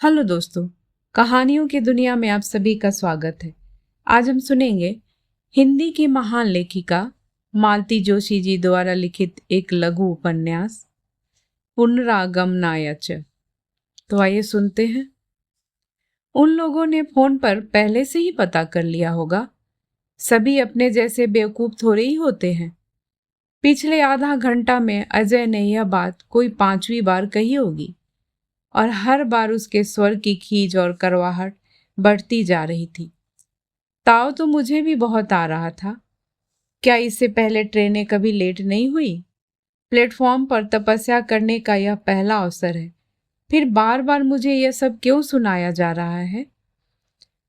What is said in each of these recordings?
Hello दोस्तों, कहानियों की दुनिया में आप सभी का स्वागत है। आज हम सुनेंगे हिंदी की महान लेखिका मालती जोशी जी द्वारा लिखित एक लघु उपन्यास पुनरागमनाय च। तो आइए सुनते हैं। उन लोगों ने फोन पर पहले से ही पता कर लिया होगा। सभी अपने जैसे बेवकूफ थोड़े ही होते हैं। पिछले आधा घंटा में अजय ने यह बात कोई 5वीं बार कही होगी और हर बार उसके स्वर की खींच और करवाहट बढ़ती जा रही थी। ताव तो मुझे भी बहुत आ रहा था। क्या इससे पहले ट्रेनें कभी लेट नहीं हुई? प्लेटफॉर्म पर तपस्या करने का यह पहला अवसर है। फिर बार बार मुझे यह सब क्यों सुनाया जा रहा है?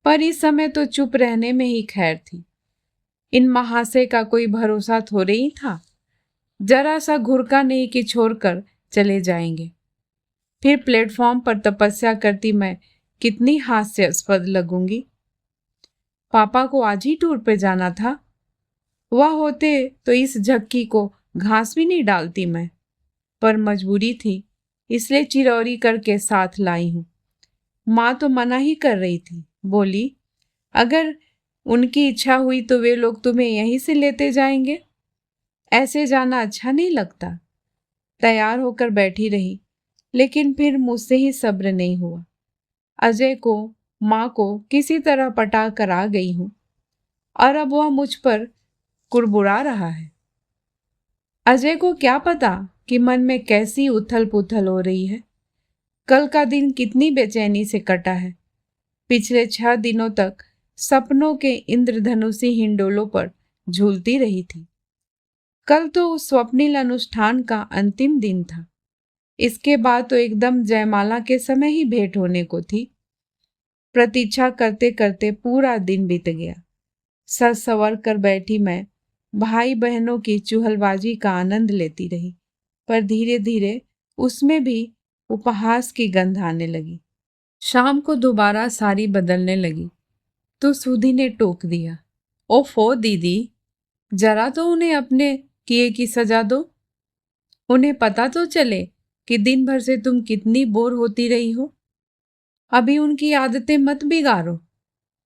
पर इस समय तो चुप रहने में ही खैर थी। इन महाशय का कोई भरोसा थोड़े ही था। जरा सा घुरका नहीं कि छोड़कर चले जाएंगे। फिर प्लेटफॉर्म पर तपस्या करती मैं कितनी हास्यास्पद लगूंगी। पापा को आज ही टूर पे जाना था। वह होते तो इस झक्की को घास भी नहीं डालती मैं, पर मजबूरी थी, इसलिए चिरौरी करके साथ लाई हूं। माँ तो मना ही कर रही थी। बोली, अगर उनकी इच्छा हुई तो वे लोग तुम्हें यहीं से लेते जाएंगे। ऐसे जाना अच्छा नहीं लगता। तैयार होकर बैठी रही, लेकिन फिर मुझसे ही सब्र नहीं हुआ। अजय को, माँ को किसी तरह पटा कर आ गई हूं और अब वह मुझ पर कुड़बुड़ा रहा है। अजय को क्या पता कि मन में कैसी उथल पुथल हो रही है। कल का दिन कितनी बेचैनी से कटा है। पिछले 6 दिनों तक सपनों के इंद्रधनुषी हिंडोलों पर झूलती रही थी। कल तो उस स्वप्निल अनुष्ठान का अंतिम दिन था। इसके बाद तो एकदम जयमाला के समय ही भेंट होने को थी। प्रतीक्षा करते करते पूरा दिन बीत गया। सज संवर कर बैठी मैं भाई बहनों की चुहलबाजी का आनंद लेती रही, पर धीरे धीरे उसमें भी उपहास की गंध आने लगी। शाम को दोबारा साड़ी बदलने लगी तो सुधी ने टोक दिया, ओफो दीदी, जरा तो उन्हें अपने किए की सजा दो। उन्हें पता तो चले कि दिन भर से तुम कितनी बोर होती रही हो। अभी उनकी आदतें मत बिगाड़ो,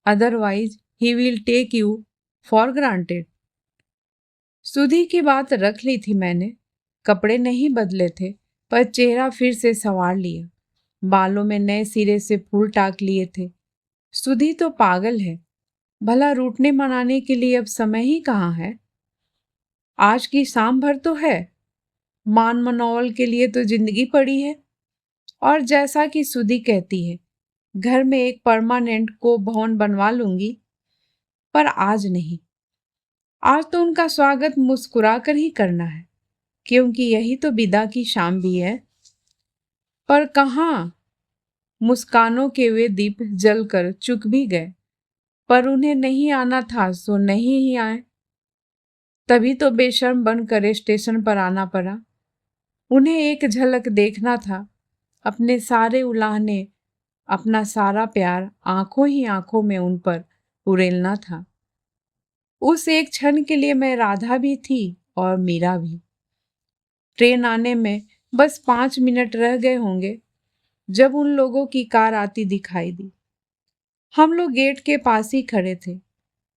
otherwise he will take you for granted. सुधी की बात रख ली थी मैंने। कपड़े नहीं बदले थे, पर चेहरा फिर से संवार लिया। बालों में नए सिरे से फूल टाक लिए थे। सुधी तो पागल है। भला रूठने मनाने के लिए अब समय ही कहाँ है। आज की शाम भर तो है। मान मनोवल के लिए तो जिंदगी पड़ी है। और जैसा कि सुधी कहती है, घर में एक परमानेंट को भवन बनवा लूंगी, पर आज नहीं। आज तो उनका स्वागत मुस्कुरा कर ही करना है, क्योंकि यही तो विदा की शाम भी है। पर कहाँ, मुस्कानों के वे दीप जलकर चुक भी गए। पर उन्हें नहीं आना था सो नहीं ही आए। तभी तो बेशर्म बनकर स्टेशन पर आना पड़ा। उन्हें एक झलक देखना था। अपने सारे उलाहने, अपना सारा प्यार आंखों ही आंखों में उन पर उड़ेलना था। उस एक क्षण के लिए मैं राधा भी थी और मीरा भी। ट्रेन आने में बस 5 मिनट रह गए होंगे जब उन लोगों की कार आती दिखाई दी। हम लोग गेट के पास ही खड़े थे।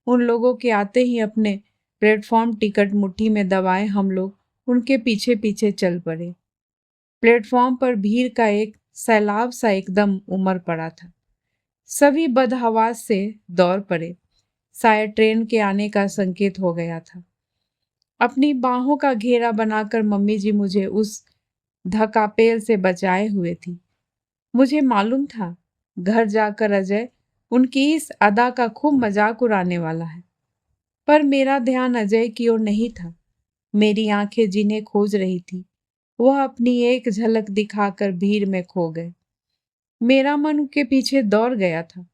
उन लोगों के आते ही अपने प्लेटफॉर्म टिकट मुट्ठी में दबाए हम लोग उनके पीछे पीछे चल पड़े। प्लेटफॉर्म पर भीड़ का एक सैलाब सा एकदम उमड़ पड़ा था। सभी बदहवास से दौड़ पड़े। शायद ट्रेन के आने का संकेत हो गया था। अपनी बाहों का घेरा बनाकर मम्मी जी मुझे उस धक्कापेल से बचाए हुए थी। मुझे मालूम था घर जाकर अजय उनकी इस अदा का खूब मजाक उड़ाने वाला है, पर मेरा ध्यान अजय की ओर नहीं था। मेरी आंखें जिन्हें खोज रही थी, वह अपनी एक झलक दिखाकर भीड़ में खो गए। मेरा मन उनके पीछे दौड़ गया था,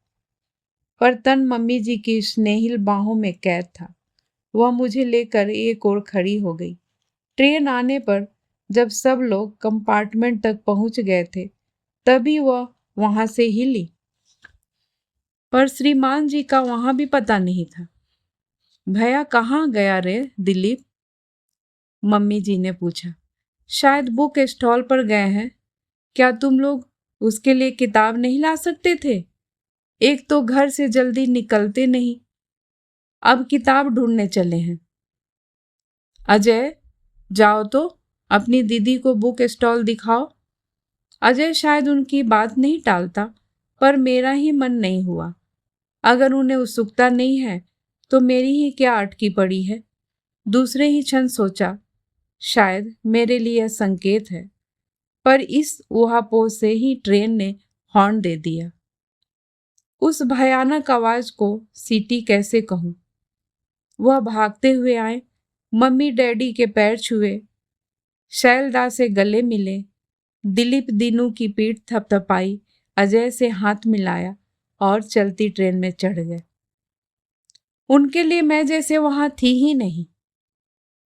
पर तन मम्मी जी की स्नेहिल बाहों में कैद था। वह मुझे लेकर एक ओर खड़ी हो गई। ट्रेन आने पर जब सब लोग कंपार्टमेंट तक पहुंच गए थे, तभी वह वहां से हिली, पर श्रीमान जी का वहां भी पता नहीं था। भैया कहाँ गया रे दिलीप? मम्मी जी ने पूछा। शायद बुक स्टॉल पर गए हैं। क्या तुम लोग उसके लिए किताब नहीं ला सकते थे? एक तो घर से जल्दी निकलते नहीं, अब किताब ढूंढने चले हैं। अजय, जाओ तो अपनी दीदी को बुक स्टॉल दिखाओ। अजय शायद उनकी बात नहीं टालता, पर मेरा ही मन नहीं हुआ। अगर उन्हें उत्सुकता नहीं है तो मेरी ही क्या अटकी पड़ी है। दूसरे ही क्षण सोचा, शायद मेरे लिए यह संकेत है, पर इस ऊहापोह से ही ट्रेन ने हॉर्न दे दिया। उस भयानक आवाज को सीटी कैसे कहूं। वह भागते हुए आए, मम्मी डैडी के पैर छुए, शैलदा से गले मिले, दिलीप दीनू की पीठ थपथपाई, अजय से हाथ मिलाया और चलती ट्रेन में चढ़ गए। उनके लिए मैं जैसे वहां थी ही नहीं।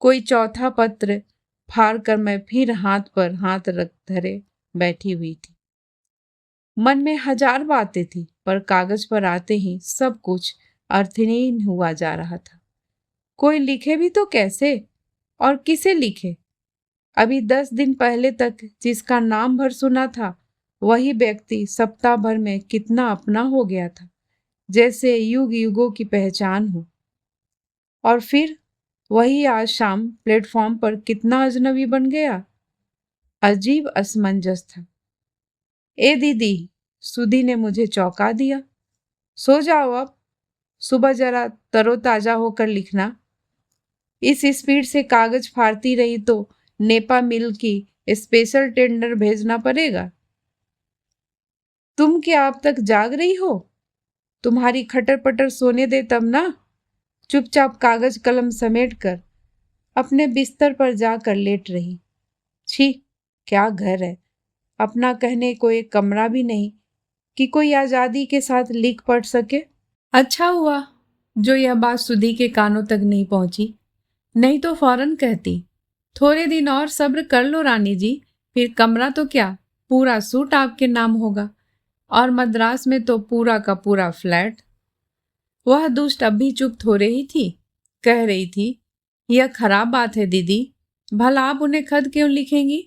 कोई चौथा पत्र फाड़ कर मैं फिर हाथ पर हाथ रख धरे बैठी हुई थी। मन में हजार बातें थी, पर कागज पर आते ही सब कुछ अर्थहीन हुआ जा रहा था। कोई लिखे भी तो कैसे, और किसे लिखे? अभी 10 दिन पहले तक जिसका नाम भर सुना था, वही व्यक्ति सप्ताह भर में कितना अपना हो गया था, जैसे युग युगों की पहचान हो। और फिर वही आज शाम प्लेटफॉर्म पर कितना अजनबी बन गया। अजीब असमंजस था। ए दीदी, सुधी ने मुझे चौंका दिया। सो जाओ अब, सुबह जरा तरोताजा होकर लिखना। इस स्पीड से कागज फाड़ती रही तो नेपा मिल की स्पेशल टेंडर भेजना पड़ेगा। तुम क्या अब तक जाग रही हो? तुम्हारी खटर पटर सोने दे तब ना। चुपचाप कागज कलम समेट कर अपने बिस्तर पर जाकर लेट रही। छी, क्या घर है, अपना कहने को एक कमरा भी नहीं कि कोई आजादी के साथ लिख पढ़ सके। अच्छा हुआ जो यह बात सुधी के कानों तक नहीं पहुंची, नहीं तो फौरन कहती, थोड़े दिन और सब्र कर लो रानी जी, फिर कमरा तो क्या, पूरा सूट आपके नाम होगा, और मद्रास में तो पूरा का पूरा फ्लैट। वह दुष्ट अब भी चुप थोड़े ही थी, कह रही थी, यह खराब बात है दीदी, भला आप उन्हें खत क्यों लिखेंगी?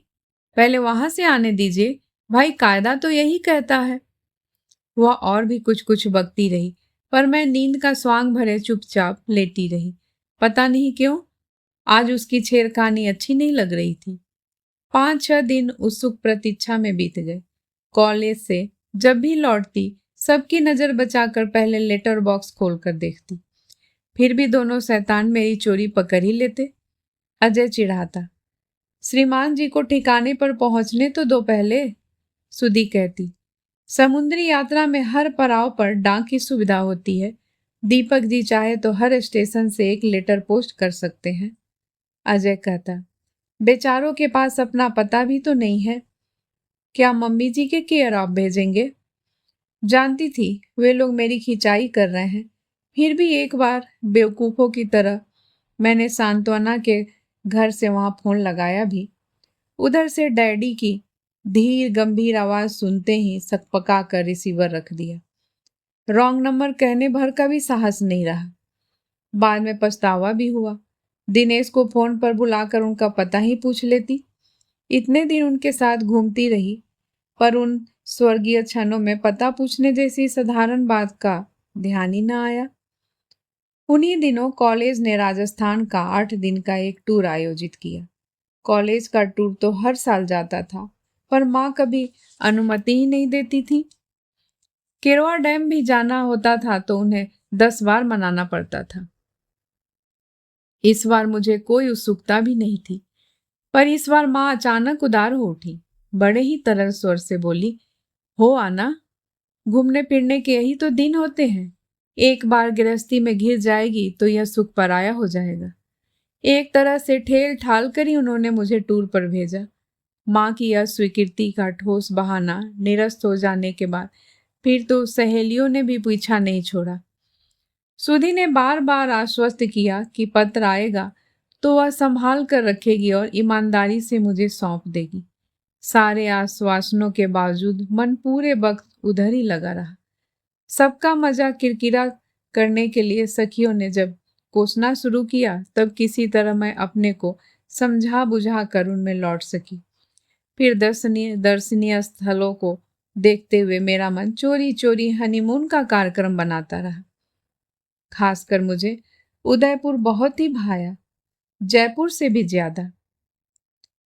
पहले वहां से आने दीजिए, भाई कायदा तो यही कहता है। वह और भी कुछ कुछ बकती रही, पर मैं नींद का स्वांग भरे चुपचाप लेटी रही। पता नहीं क्यों आज उसकी छेड़खानी अच्छी नहीं लग रही थी। 5-6 दिन उत्सुक प्रतीक्षा में बीत गए। कॉलेज से जब भी लौटती सबकी नजर बचाकर पहले लेटर बॉक्स खोलकर देखती, फिर भी दोनों शैतान मेरी चोरी पकड़ ही लेते। अजय चिढ़ाता, श्रीमान जी को ठिकाने पर पहुंचने तो दो पहले। सुधी कहती, समुद्री यात्रा में हर पड़ाव पर डाक की सुविधा होती है, दीपक जी चाहे तो हर स्टेशन से एक लेटर पोस्ट कर सकते हैं। अजय कहता, बेचारों के पास अपना पता भी तो नहीं है, क्या मम्मी जी के केयर ऑफ भेजेंगे? जानती थी वे लोग मेरी खिंचाई कर रहे हैं, फिर भी एक बार बेवकूफ़ों की तरह मैंने सांत्वना के घर से वहां फोन लगाया भी। उधर से डैडी की धीर गंभीर आवाज सुनते ही सकपका कर रिसीवर रख दिया। रॉन्ग नंबर कहने भर का भी साहस नहीं रहा। बाद में पछतावा भी हुआ। दिनेश को फोन पर बुलाकर उनका पता ही पूछ लेती। इतने दिन उनके साथ घूमती रही, पर उन स्वर्गीय क्षणों में पता पूछने जैसी साधारण बात का ध्यान ही न आया। उन्हीं दिनों कॉलेज ने राजस्थान का 8 दिन का एक टूर आयोजित किया। कॉलेज का टूर तो हर साल जाता था, पर माँ कभी अनुमति ही नहीं देती थी। केरवा डैम भी जाना होता था तो उन्हें 10 बार मनाना पड़ता था। इस बार मुझे कोई उत्सुकता भी नहीं थी, पर इस बार माँ अचानक उदार हो उठी। बड़े ही तरल स्वर से बोली, हो आना, घूमने फिरने के यही तो दिन होते हैं। एक बार गृहस्थी में घिर जाएगी तो यह सुख पराया हो जाएगा। एक तरह से ठेल ठाल कर ही उन्होंने मुझे टूर पर भेजा। माँ की यह स्वीकृति का ठोस बहाना निरस्त हो जाने के बाद फिर तो सहेलियों ने भी पीछा नहीं छोड़ा। सुधी ने बार बार आश्वस्त किया कि पत्र आएगा तो वह संभाल कर रखेगी और ईमानदारी से मुझे सौंप देगी। सारे आश्वासनों के बावजूद मन पूरे वक्त उधर ही लगा रहा। सबका मजा किरकिरा करने के लिए सखियों ने जब कोसना शुरू किया, तब किसी तरह मैं अपने को समझा बुझा कर उनमें लौट सकी। फिर दर्शनीय स्थलों को देखते हुए मेरा मन चोरी चोरी हनीमून का कार्यक्रम बनाता रहा। खासकर मुझे उदयपुर बहुत ही भाया, जयपुर से भी ज्यादा।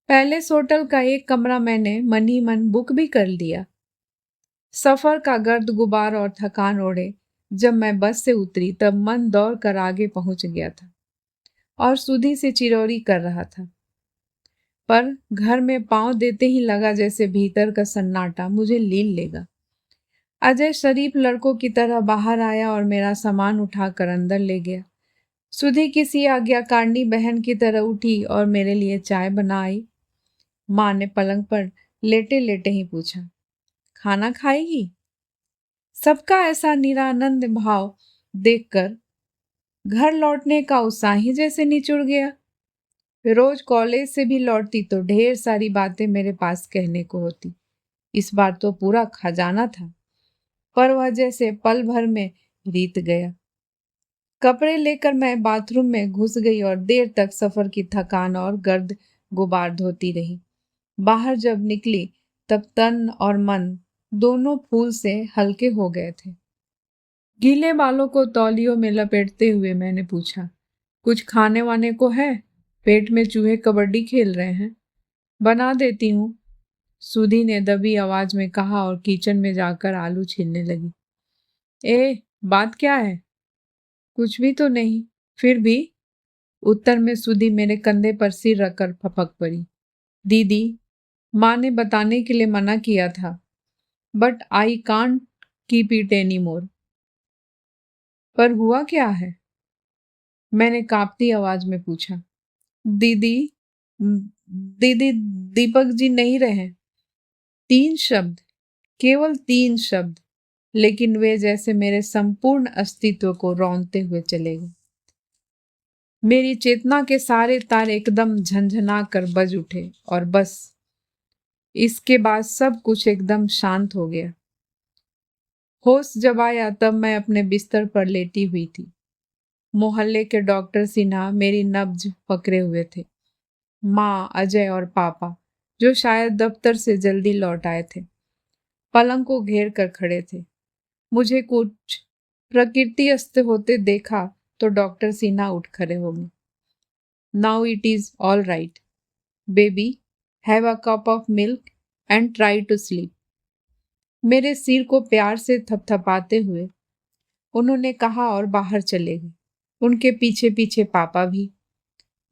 पैलेस होटल का एक कमरा मैंने मन ही मन बुक भी कर लिया। सफर का गर्द गुबार और थकान ओढ़े जब मैं बस से उतरी तब मन दौड़ कर आगे पहुंच गया था और सुधी से चिरौरी कर रहा था। पर घर में पांव देते ही लगा जैसे भीतर का सन्नाटा मुझे लील लेगा। अजय शरीफ लड़कों की तरह बाहर आया और मेरा सामान उठाकर अंदर ले गया। सुधी किसी आज्ञाकारिणी बहन की तरह उठी और मेरे लिए चाय बना आई। माँ ने पलंग पर लेटे लेटे ही पूछा, खाना खाएगी? सबका ऐसा निरानंद भाव देखकर घर लौटने का उत्साह ही जैसे निचुड़ गया। रोज कॉलेज से भी लौटती तो ढेर सारी बातें मेरे पास कहने को होती। इस बार तो पूरा खजाना था, पर वह जैसे पल भर में रीत गया। कपड़े लेकर मैं बाथरूम में घुस गई और देर तक सफर की थकान और गर्द गुबार धोती रही। बाहर जब निकली तब तन और मन दोनों फूल से हल्के हो गए थे। गीले बालों को तौलियों में लपेटते हुए मैंने पूछा, कुछ खाने वाने को है? पेट में चूहे कबड्डी खेल रहे हैं। बना देती हूँ, सुधी ने दबी आवाज में कहा और किचन में जाकर आलू छीलने लगी। बात क्या है? कुछ भी तो नहीं। फिर भी? उत्तर में सुधी मेरे कंधे पर सिर रखकर फपक पड़ी। दीदी, माँ ने बताने के लिए मना किया था, but I can't keep it any more. पर हुआ क्या है? मैंने कांपती आवाज में पूछा। दीदी, दीदी, दीपक जी नहीं रहे। 3 शब्द, केवल 3 शब्द, लेकिन वे जैसे मेरे संपूर्ण अस्तित्व को रौंदते हुए चले गए। मेरी चेतना के सारे तार एकदम झंझना कर बज उठे और बस इसके बाद सब कुछ एकदम शांत हो गया। होश जब आया तब मैं अपने बिस्तर पर लेटी हुई थी। मोहल्ले के डॉक्टर सिन्हा मेरी नब्ज पकड़े हुए थे। माँ, अजय और पापा, जो शायद दफ्तर से जल्दी लौट आए थे, पलंग को घेर कर खड़े थे। मुझे कुछ प्रकृतिस्थ होते देखा तो डॉक्टर सिन्हा उठ खड़े हो गए। Now it is all right baby, have a cup of milk and try to sleep. मेरे सिर को प्यार से थपथपाते हुए उन्होंने कहा और बाहर चले गए। उनके पीछे पीछे पापा भी।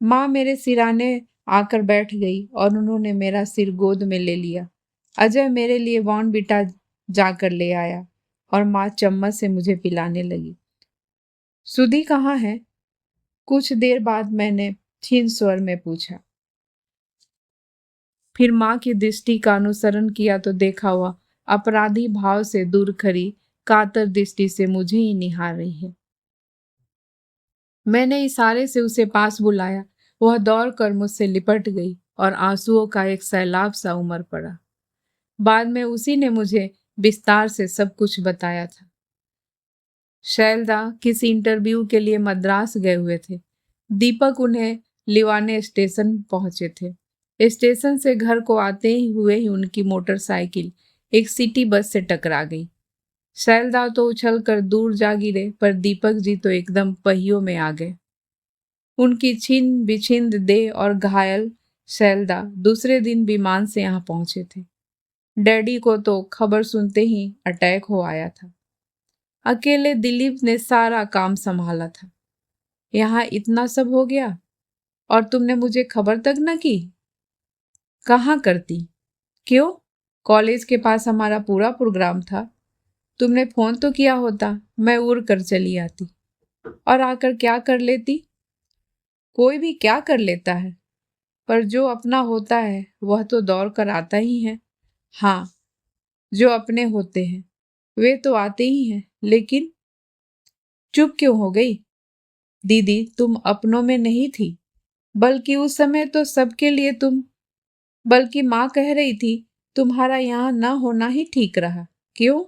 माँ मेरे सिराने आकर बैठ गई और उन्होंने मेरा सिर गोद में ले लिया। अजय मेरे लिए बॉर्नविटा जाकर ले आया और माँ चम्मच से मुझे पिलाने लगी। सुधी कहाँ है? कुछ देर बाद मैंने क्षीण स्वर में पूछा। फिर माँ की दृष्टि का अनुसरण किया तो देखा हुआ अपराधी भाव से दूर खड़ी कातर दृष्टि से मुझे ही निहार रही है। मैंने इशारे से उसे पास बुलाया। वह दौड़कर मुझसे लिपट गई और आंसुओं का एक सैलाब सा उमड़ पड़ा। बाद में उसी ने मुझे विस्तार से सब कुछ बताया था। शैलदा किसी इंटरव्यू के लिए मद्रास गए हुए थे। दीपक उन्हें लिवाने स्टेशन पहुंचे थे। स्टेशन से घर को आते ही हुए ही उनकी मोटरसाइकिल एक सिटी बस से टकरा गई। शैलदा तो उछलकर दूर जा गिरे, पर दीपक जी तो एकदम पहियों में आ गए। उनकी छिन बिछिंद देह और घायल शैलदा दूसरे दिन विमान से यहाँ पहुंचे थे। डैडी को तो खबर सुनते ही अटैक हो आया था। अकेले दिलीप ने सारा काम संभाला था। यहाँ इतना सब हो गया और तुमने मुझे खबर तक न की? कहाँ करती? क्यों? कॉलेज के पास हमारा पूरा प्रोग्राम था। तुमने फोन तो किया होता, मैं उड़ कर चली आती। और आकर क्या कर लेती? कोई भी क्या कर लेता है, पर जो अपना होता है वह तो दौड़ कर आता ही है। हाँ, जो अपने होते हैं वे तो आते ही हैं, लेकिन चुप क्यों हो गई? दीदी, तुम अपनों में नहीं थी, बल्कि उस समय तो सबके लिए तुम, बल्कि माँ कह रही थी तुम्हारा यहाँ न होना ही ठीक रहा। क्यों?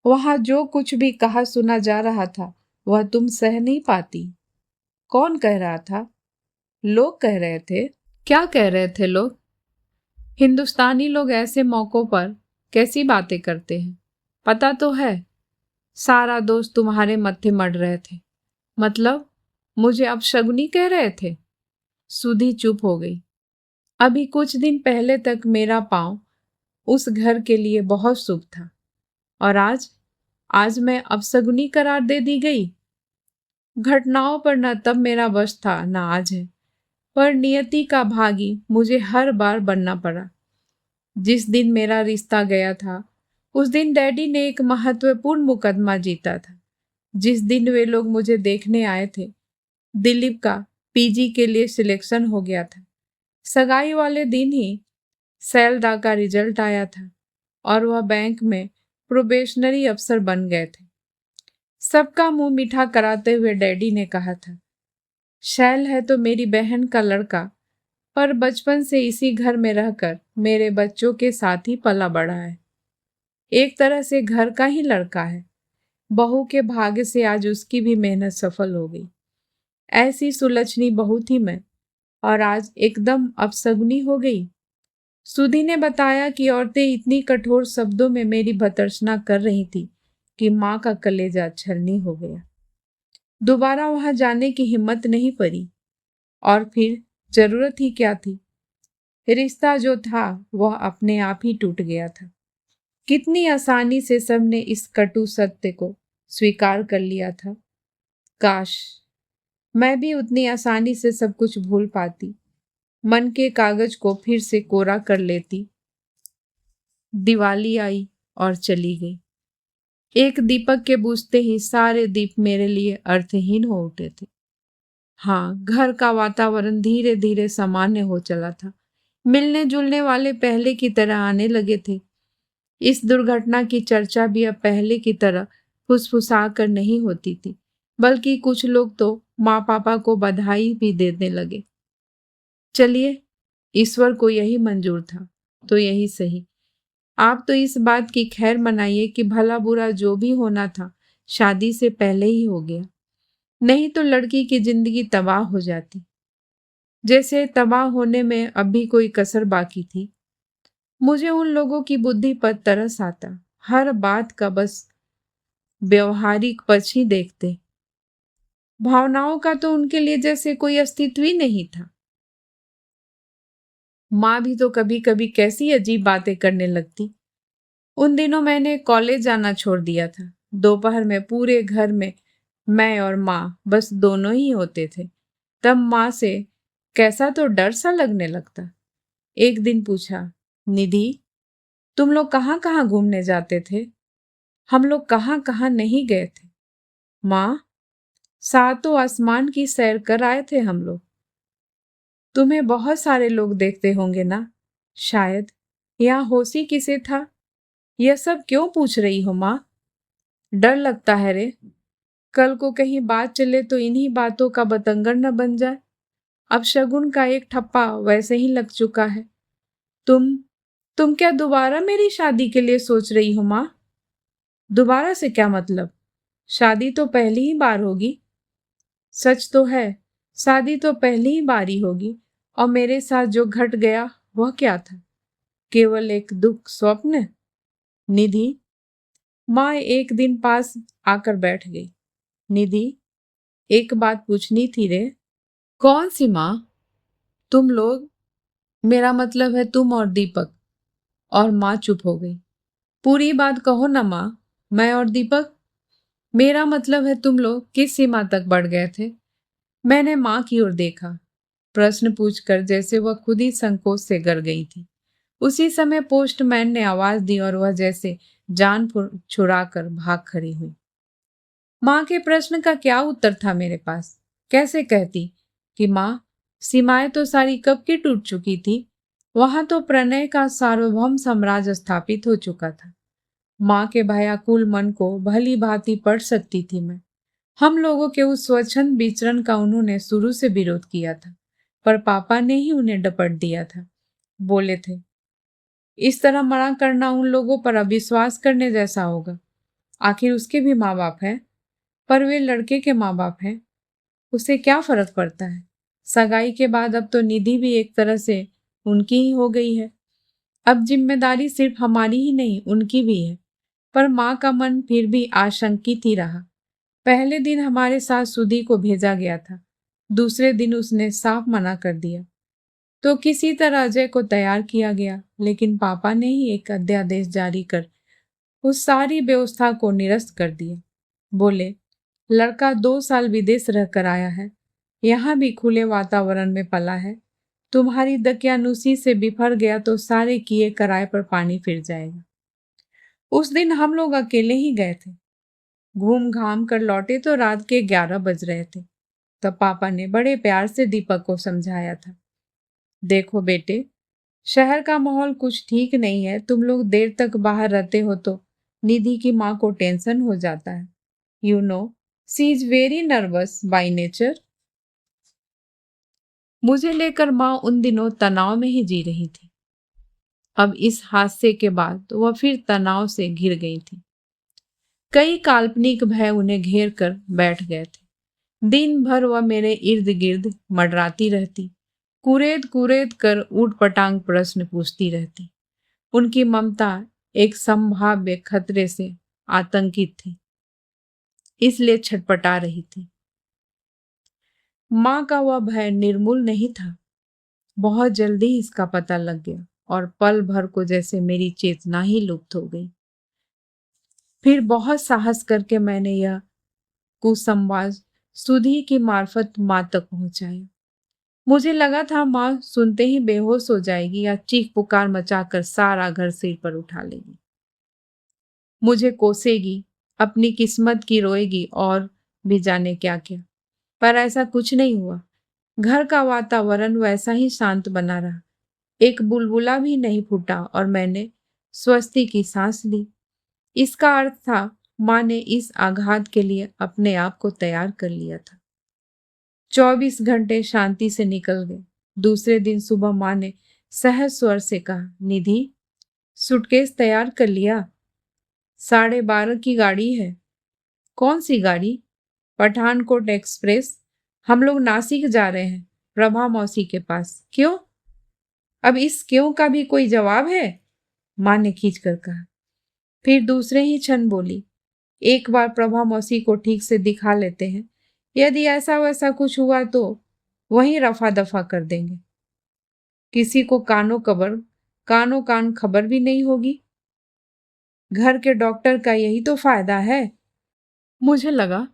वहां जो कुछ भी कहा सुना जा रहा था वह तुम सह नहीं पाती। कौन कह रहा था? लोग कह रहे थे। क्या कह रहे थे लोग? हिंदुस्तानी लोग ऐसे मौकों पर कैसी बातें करते हैं? पता तो है सारा दोस्त तुम्हारे मत्थे मढ़ रहे थे। मतलब मुझे अपशगुनी कह रहे थे? सुधी चुप हो गई। अभी कुछ दिन पहले तक मेरा पांव उस घर के लिए बहुत शुभ था, और आज मैं अपशगुनी करार दे दी गई। घटनाओं पर न तब मेरा वश था न आज है, पर नियति का भागी मुझे हर बार बनना पड़ा। जिस दिन मेरा रिश्ता गया था उस दिन डैडी ने एक महत्वपूर्ण मुकदमा जीता था। जिस दिन वे लोग मुझे देखने आए थे, दिलीप का पीजी के लिए सिलेक्शन हो गया था। सगाई वाले दिन ही सैलदा का रिजल्ट आया था और वह बैंक में प्रोबेशनरी अफसर बन गए थे। सबका मुंह मीठा कराते हुए डैडी ने कहा था, शैल है तो मेरी बहन का लड़का, पर बचपन से इसी घर में रहकर मेरे बच्चों के साथ ही पला बड़ा है। एक तरह से घर का ही लड़का है। बहू के भाग्य से आज उसकी भी मेहनत सफल हो गई। ऐसी सुलझनी बहू थी मैं, और आज एकदम अपशगुनी हो गई। सुधी ने बताया कि औरतें इतनी कठोर शब्दों में मेरी भर्त्सना कर रही थी कि माँ का कलेजा छलनी हो गया। दोबारा वहां जाने की हिम्मत नहीं पड़ी, और फिर जरूरत ही क्या थी। रिश्ता जो था वह अपने आप ही टूट गया था। कितनी आसानी से सबने इस कटु सत्य को स्वीकार कर लिया था। काश मैं भी उतनी आसानी से सब कुछ भूल पाती, मन के कागज को फिर से कोरा कर लेती। दिवाली आई और चली गई। एक दीपक के बुझते ही सारे दीप मेरे लिए अर्थहीन हो उठे थे। हाँ, घर का वातावरण धीरे धीरे सामान्य हो चला था। मिलने जुलने वाले पहले की तरह आने लगे थे। इस दुर्घटना की चर्चा भी अब पहले की तरह फुसफुसा कर नहीं होती थी, बल्कि कुछ लोग तो माँ पापा को बधाई भी देने लगे। चलिए, ईश्वर को यही मंजूर था तो यही सही। आप तो इस बात की खैर मनाइए कि भला बुरा जो भी होना था शादी से पहले ही हो गया, नहीं तो लड़की की जिंदगी तबाह हो जाती। जैसे तबाह होने में अभी कोई कसर बाकी थी। मुझे उन लोगों की बुद्धि पर तरस आता, हर बात का बस व्यवहारिक पक्ष ही देखते। भावनाओं का तो उनके लिए जैसे कोई अस्तित्व ही नहीं था। माँ भी तो कभी कभी कैसी अजीब बातें करने लगती। उन दिनों मैंने कॉलेज जाना छोड़ दिया था। दोपहर में पूरे घर में मैं और माँ बस दोनों ही होते थे। तब माँ से कैसा तो डर सा लगने लगता। एक दिन पूछा, निधि, तुम लोग कहाँ कहाँ घूमने जाते थे? हम लोग कहाँ कहाँ नहीं गए थे माँ, सातों आसमान की सैर कर आए थे हम लोग। तुम्हें बहुत सारे लोग देखते होंगे ना? शायद यहाँ होशी किसे था? यह सब क्यों पूछ रही हो माँ? डर लगता है रे, कल को कहीं बात चले तो इन्हीं बातों का बतंगड़ न बन जाए। अब शगुन का एक ठप्पा वैसे ही लग चुका है। तुम क्या दोबारा मेरी शादी के लिए सोच रही हो माँ? दोबारा से क्या मतलब? शादी तो पहली ही बार होगी। सच तो है, शादी तो पहली ही बार ही होगी। और मेरे साथ जो घट गया वह क्या था? केवल एक दुख स्वप्न? निधि, माँ एक दिन पास आकर बैठ गई। निधि, एक बात पूछनी थी रे। कौन सी माँ? तुम लोग, मेरा मतलब है तुम और दीपक। और माँ चुप हो गई। पूरी बात कहो ना माँ। मैं और दीपक? मेरा मतलब है तुम लोग किस सीमा तक बढ़ गए थे? मैंने माँ की ओर देखा, प्रश्न पूछकर जैसे वह खुद ही संकोच से गर गई थी। उसी समय पोस्टमैन ने आवाज दी और वह जैसे जान छुड़ाकर भाग खड़ी हुई। माँ के प्रश्न का क्या उत्तर था मेरे पास? कैसे कहती कि माँ, सीमाएं तो सारी कब की टूट चुकी थी। वहां तो प्रणय का सार्वभौम साम्राज्य स्थापित हो चुका था। माँ के भयाकुल मन को भली भांति पढ़ सकती थी मैं। हम लोगों के उस स्वच्छंद विचरण का उन्होंने शुरू से विरोध किया था, पर पापा ने ही उन्हें डपट दिया था। बोले थे, इस तरह मना करना उन लोगों पर अविश्वास करने जैसा होगा। आखिर उसके भी माँ बाप हैं, पर वे लड़के के माँ बाप हैं। उसे क्या फर्क पड़ता है? सगाई के बाद अब तो निधि भी एक तरह से उनकी ही हो गई है। अब जिम्मेदारी सिर्फ हमारी ही नहीं उनकी भी है। पर माँ का मन फिर भी आशंकित ही रहा। पहले दिन हमारे साथ सुधी को भेजा गया था, दूसरे दिन उसने साफ मना कर दिया। तो किसी तरह अजय को तैयार किया गया, लेकिन पापा ने ही एक अध्यादेश जारी कर उस सारी व्यवस्था को निरस्त कर दिया। बोले, लड़का 2 साल विदेश रहकर आया है, यहाँ भी खुले वातावरण में पला है। तुम्हारी दकियानुसी से बिफर गया तो सारे किए कराए पर पानी फिर जाएगा। उस दिन हम लोग अकेले ही गए थे। घूम घाम कर लौटे तो रात के 11 बज रहे थे। तब पापा ने बड़े प्यार से दीपक को समझाया था, देखो बेटे, शहर का माहौल कुछ ठीक नहीं है। तुम लोग देर तक बाहर रहते हो तो निधि की माँ को टेंशन हो जाता है। You know, she is very nervous by nature. मुझे लेकर माँ उन दिनों तनाव में ही जी रही थी। अब इस हादसे के बाद वह फिर तनाव से घिर गई थी। कई काल्पनिक भय उन्हें घेर कर बैठ गए थे। दिन भर वह मेरे इर्द गिर्द मंडराती रहती, कुरेद कुरेद कर ऊट पटांग प्रश्न पूछती रहती। उनकी ममता एक संभाव्य खतरे से आतंकित थी, इसलिए छटपटा रही थी। माँ का वह भय निर्मूल नहीं था। बहुत जल्दी इसका पता लग गया और पल भर को जैसे मेरी चेतना ही लुप्त हो गई। फिर बहुत साहस करके मैंने यह कुसंवाद सुधी की मार्फत माँ तक पहुंचाया। मुझे लगा था माँ सुनते ही बेहोश हो जाएगी या चीख पुकार मचाकर सारा घर सिर पर उठा लेगी, मुझे कोसेगी, अपनी किस्मत की रोएगी और भी जाने क्या क्या। पर ऐसा कुछ नहीं हुआ। घर का वातावरण वैसा ही शांत बना रहा। एक बुलबुला भी नहीं फूटा और मैंने स्वस्ति की सांस ली। इसका अर्थ था माँ ने इस आघात के लिए अपने आप को तैयार कर लिया था। 24 घंटे शांति से निकल गए। दूसरे दिन सुबह माँ ने सहज स्वर से कहा, निधि, सूटकेस तैयार कर लिया? 12:30 की गाड़ी है। कौन सी गाड़ी? पठानकोट एक्सप्रेस। हम लोग नासिक जा रहे हैं, प्रभा मौसी के पास। क्यों? अब इस क्यों का भी कोई जवाब है? माँ ने खींच कर कहा। फिर दूसरे ही क्षण बोली, एक बार प्रभा मौसी को ठीक से दिखा लेते हैं। यदि ऐसा वैसा कुछ हुआ तो वहीं रफा दफा कर देंगे। किसी को कानो कान खबर भी नहीं होगी। घर के डॉक्टर का यही तो फायदा है। मुझे लगा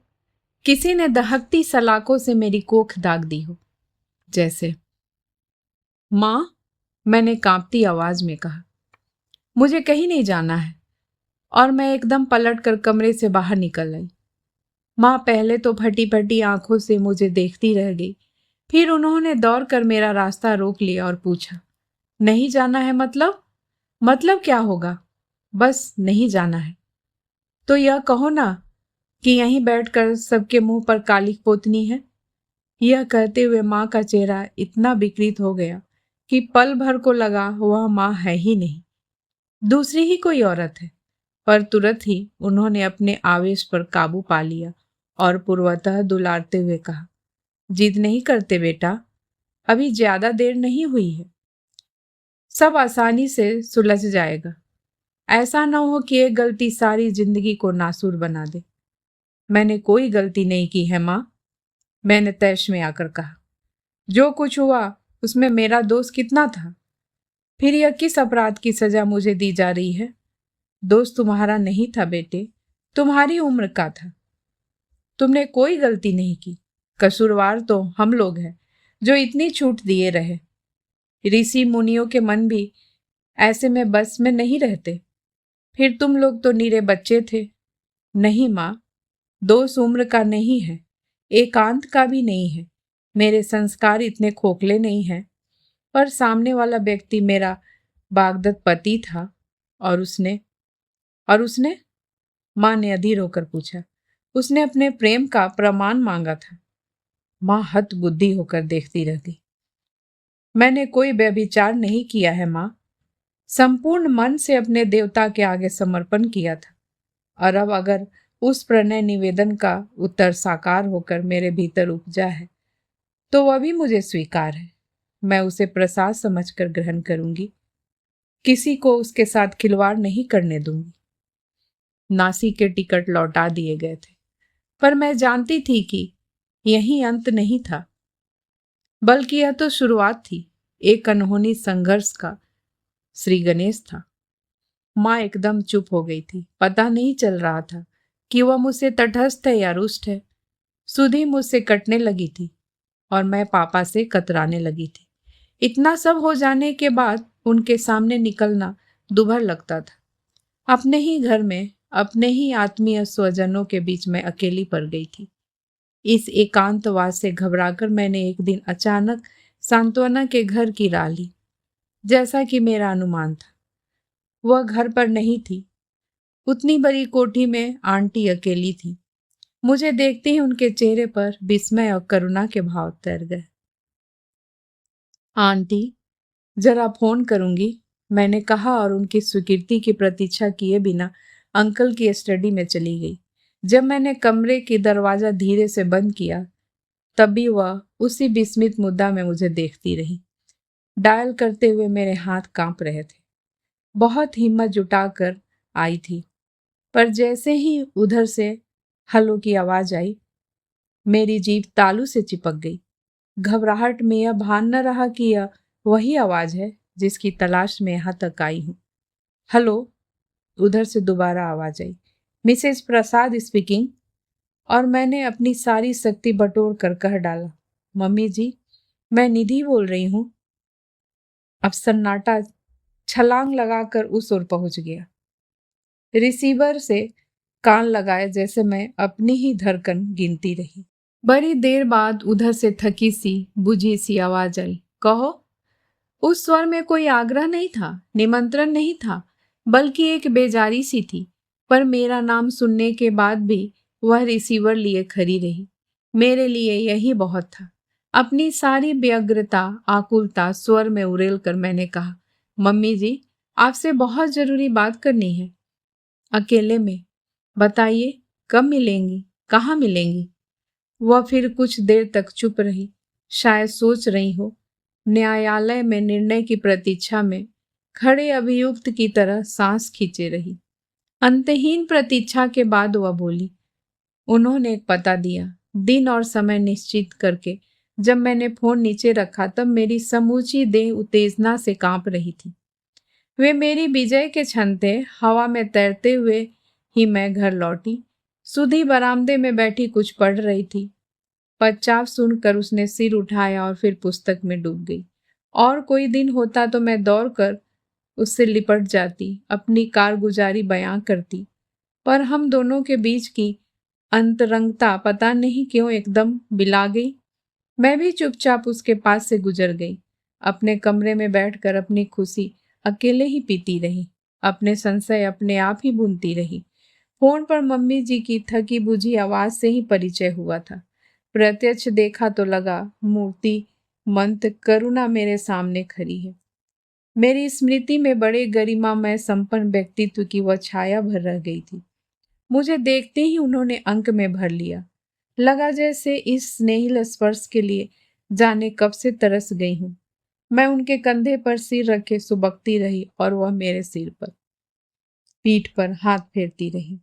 किसी ने दहकती सलाखों से मेरी कोख दाग दी हो। जैसे। माँ, मैंने कांपती आवाज में कहा, मुझे कहीं नहीं जाना है। और मैं एकदम पलट कर कमरे से बाहर निकल आई। माँ पहले तो फटी फटी आंखों से मुझे देखती रह गई। फिर उन्होंने दौड़ कर मेरा रास्ता रोक लिया और पूछा, नहीं जाना है मतलब? मतलब क्या होगा? बस नहीं जाना है तो यह कहो ना कि यहीं बैठकर सबके मुंह पर कालिक पोतनी है। यह कहते हुए माँ का चेहरा इतना विकृत हो गया कि पल भर को लगा वह माँ है ही नहीं, दूसरी ही कोई औरत है। पर तुरंत ही उन्होंने अपने आवेश पर काबू पा लिया और पूर्वतः दुलारते हुए कहा, जिद नहीं करते बेटा, अभी ज्यादा देर नहीं हुई है, सब आसानी से सुलझ जाएगा। ऐसा ना हो कि एक गलती सारी जिंदगी को नासूर बना दे। मैंने कोई गलती नहीं की है माँ, मैंने तैश में आकर कहा। जो कुछ हुआ उसमें मेरा दोष कितना था? फिर यह किस अपराध की सजा मुझे दी जा रही है? दोष तुम्हारा नहीं था बेटे, तुम्हारी उम्र का था। तुमने कोई गलती नहीं की। कसूरवार तो हम लोग हैं जो इतनी छूट दिए रहे। ऋषि मुनियों के मन भी ऐसे में बस में नहीं रहते। फिर तुम लोग तो नीरे बच्चे थे। नहीं माँ, दोष उम्र का नहीं है, एकांत का भी नहीं है। मेरे संस्कार इतने खोखले नहीं हैं। पर सामने वाला व्यक्ति मेरा बागदत्त पति था और उसने माँ ने अधीर होकर पूछा। उसने अपने प्रेम का प्रमाण मांगा था। माँ हत बुद्धि होकर देखती रह गई। मैंने कोई व्यभिचार नहीं किया है माँ, संपूर्ण मन से अपने देवता के आगे समर्पण किया था। और अब अगर उस प्रणय निवेदन का उत्तर साकार होकर मेरे भीतर उपजा है तो वह भी मुझे स्वीकार है। मैं उसे प्रसाद समझकर ग्रहण करूंगी। किसी को उसके साथ खिलवाड़ नहीं करने दूंगी। नासी के टिकट लौटा दिए गए थे, पर मैं जानती थी कि यही अंत नहीं था, बल्कि यह तो शुरुआत थी एक अनहोनी संघर्ष का। श्री गणेश था। माँ एकदम चुप हो गई थी। पता नहीं चल रहा था कि वह मुझसे तटस्थ है या रुष्ट है। सुधी मुझसे कटने लगी थी और मैं पापा से कतराने लगी थी। इतना सब हो जाने के बाद उनके सामने निकलना दुभर लगता था। अपने ही घर में अपने ही आत्मीय स्वजनों के बीच में अकेली पड़ गई थी। इस एकांतवास से घबराकर मैंने एक दिन अचानक सांत्वना के घर की राह ली। जैसा कि मेरा अनुमान था, वह घर पर नहीं थी। उतनी बड़ी कोठी में आंटी अकेली थी। मुझे देखते ही उनके चेहरे पर विस्मय और करुणा के भाव तैर गए। आंटी, जरा फोन करूंगी, मैंने कहा और उनकी स्वीकृति की प्रतीक्षा किए बिना अंकल की स्टडी में चली गई। जब मैंने कमरे की दरवाजा धीरे से बंद किया, तभी वह उसी विस्मित मुद्रा में मुझे देखती रही। डायल करते हुए मेरे हाथ कांप रहे थे। बहुत हिम्मत जुटाकर आई थी, पर जैसे ही उधर से हेलो की आवाज आई, मेरी जीभ तालू से चिपक गई। घबराहट में यह भान न रहा कि यह वही आवाज है जिसकी तलाश में यहाँ तक आई हूँ। हेलो, उधर से दोबारा आवाज आई। मिसेस प्रसाद स्पीकिंग। और मैंने अपनी सारी शक्ति बटोर कर कह डाला, मम्मी जी, मैं निधि बोल रही हूँ। अब सन्नाटा छलांग लगाकर उस ओर पहुंच गया। रिसीवर से कान लगाए जैसे मैं अपनी ही धड़कन गिनती रही। बड़ी देर बाद उधर से थकी सी बुझी सी आवाज आई, कहो। उस स्वर में कोई आग्रह नहीं था, निमंत्रण नहीं था, बल्कि एक बेजारी सी थी। पर मेरा नाम सुनने के बाद भी वह रिसीवर लिए खड़ी रही। मेरे लिए यही बहुत था। अपनी सारी व्यग्रता, आकुलता स्वर में उड़ेल कर मैंने कहा, मम्मी जी, आपसे बहुत जरूरी बात करनी है, अकेले में। बताइए, कब मिलेंगी, कहाँ मिलेंगी? वह फिर कुछ देर तक चुप रही, शायद सोच रही हो। न्यायालय में निर्णय की प्रतीक्षा में खड़े अभियुक्त की तरह सांस खींचे रही। अंतहीन प्रतीक्षा के बाद वह बोली, उन्होंने एक पता दिया। दिन और समय निश्चित करके जब मैंने फोन नीचे रखा, तब मेरी समूची देह उत्तेजना से कांप रही थी। वे मेरी विजय के क्षण थे। हवा में तैरते हुए ही मैं घर लौटी। सुधी बरामदे में बैठी कुछ पढ़ रही थी। पदचाप सुनकर उसने सिर उठाया और फिर पुस्तक में डूब गई। और कोई दिन होता तो मैं दौड़कर उससे लिपट जाती, अपनी कारगुजारी बयां करती, पर हम दोनों के बीच की अंतरंगता पता नहीं क्यों एकदम बिला गई। मैं भी चुपचाप उसके पास से गुजर गई। अपने कमरे में बैठकर अपनी खुशी अकेले ही पीती रही, अपने संशय अपने आप ही बुनती रही। फोन पर मम्मी जी की थकी बुझी आवाज से ही परिचय हुआ था। प्रत्यक्ष देखा तो लगा मूर्ति मंत करुणा मेरे सामने खड़ी है। मेरी स्मृति में बड़े गरिमामय संपन्न व्यक्तित्व की वह छाया भर रह गई थी। मुझे देखते ही उन्होंने अंक में भर लिया। लगा जैसे इस स्नेहिल स्पर्श के लिए जाने कब से तरस गई हूँ। मैं उनके कंधे पर सिर रखे सुबकती रही और वह मेरे सिर पर, पीठ पर हाथ फेरती रही।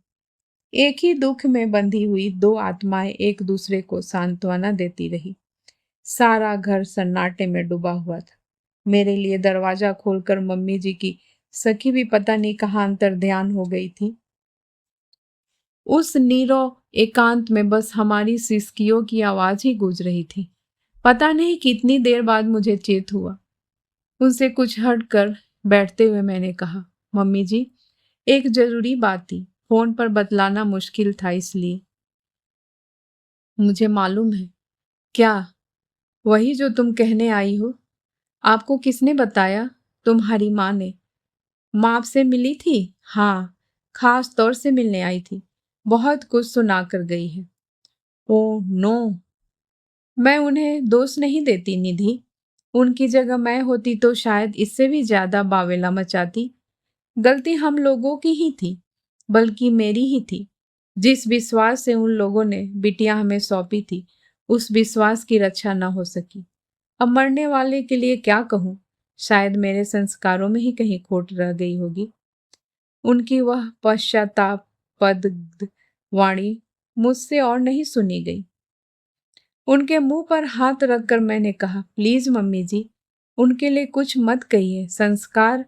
एक ही दुख में बंधी हुई दो आत्माएं एक दूसरे को सांत्वना देती रही। सारा घर सन्नाटे में डूबा हुआ था। मेरे लिए दरवाजा खोलकर मम्मी जी की सखी भी पता नहीं कहाँ अंतर ध्यान हो गई थी। उस नीरव एकांत में बस हमारी सिसकियों की आवाज ही गूंज रही थी। पता नहीं कितनी देर बाद मुझे चेत हुआ। उनसे कुछ हट कर बैठते हुए मैंने कहा, मम्मी जी, एक जरूरी बात थी, फोन पर बतलाना मुश्किल था, इसलिए। मुझे मालूम है। क्या? वही जो तुम कहने आई हो। आपको किसने बताया? तुम्हारी माँ ने। माँ आपसे मिली थी? हाँ, खास तौर से मिलने आई थी। बहुत कुछ सुना कर गई है। Oh no. मैं उन्हें दोष नहीं देती निधि। उनकी जगह मैं होती तो शायद इससे भी ज्यादा बावेला मचाती। गलती हम लोगों की ही थी, बल्कि मेरी ही थी। जिस विश्वास से उन लोगों ने बिटिया हमें सौंपी थी, उस विश्वास की रक्षा न हो सकी। अब मरने वाले के लिए क्या कहूँ? शायद मेरे संस्कारों में ही कहीं खोट रह गई होगी। उनकी वह पश्चातापद वाणी मुझसे और नहीं सुनी गई। उनके मुंह पर हाथ रखकर मैंने कहा, प्लीज मम्मी जी, उनके लिए कुछ मत कहिए। संस्कार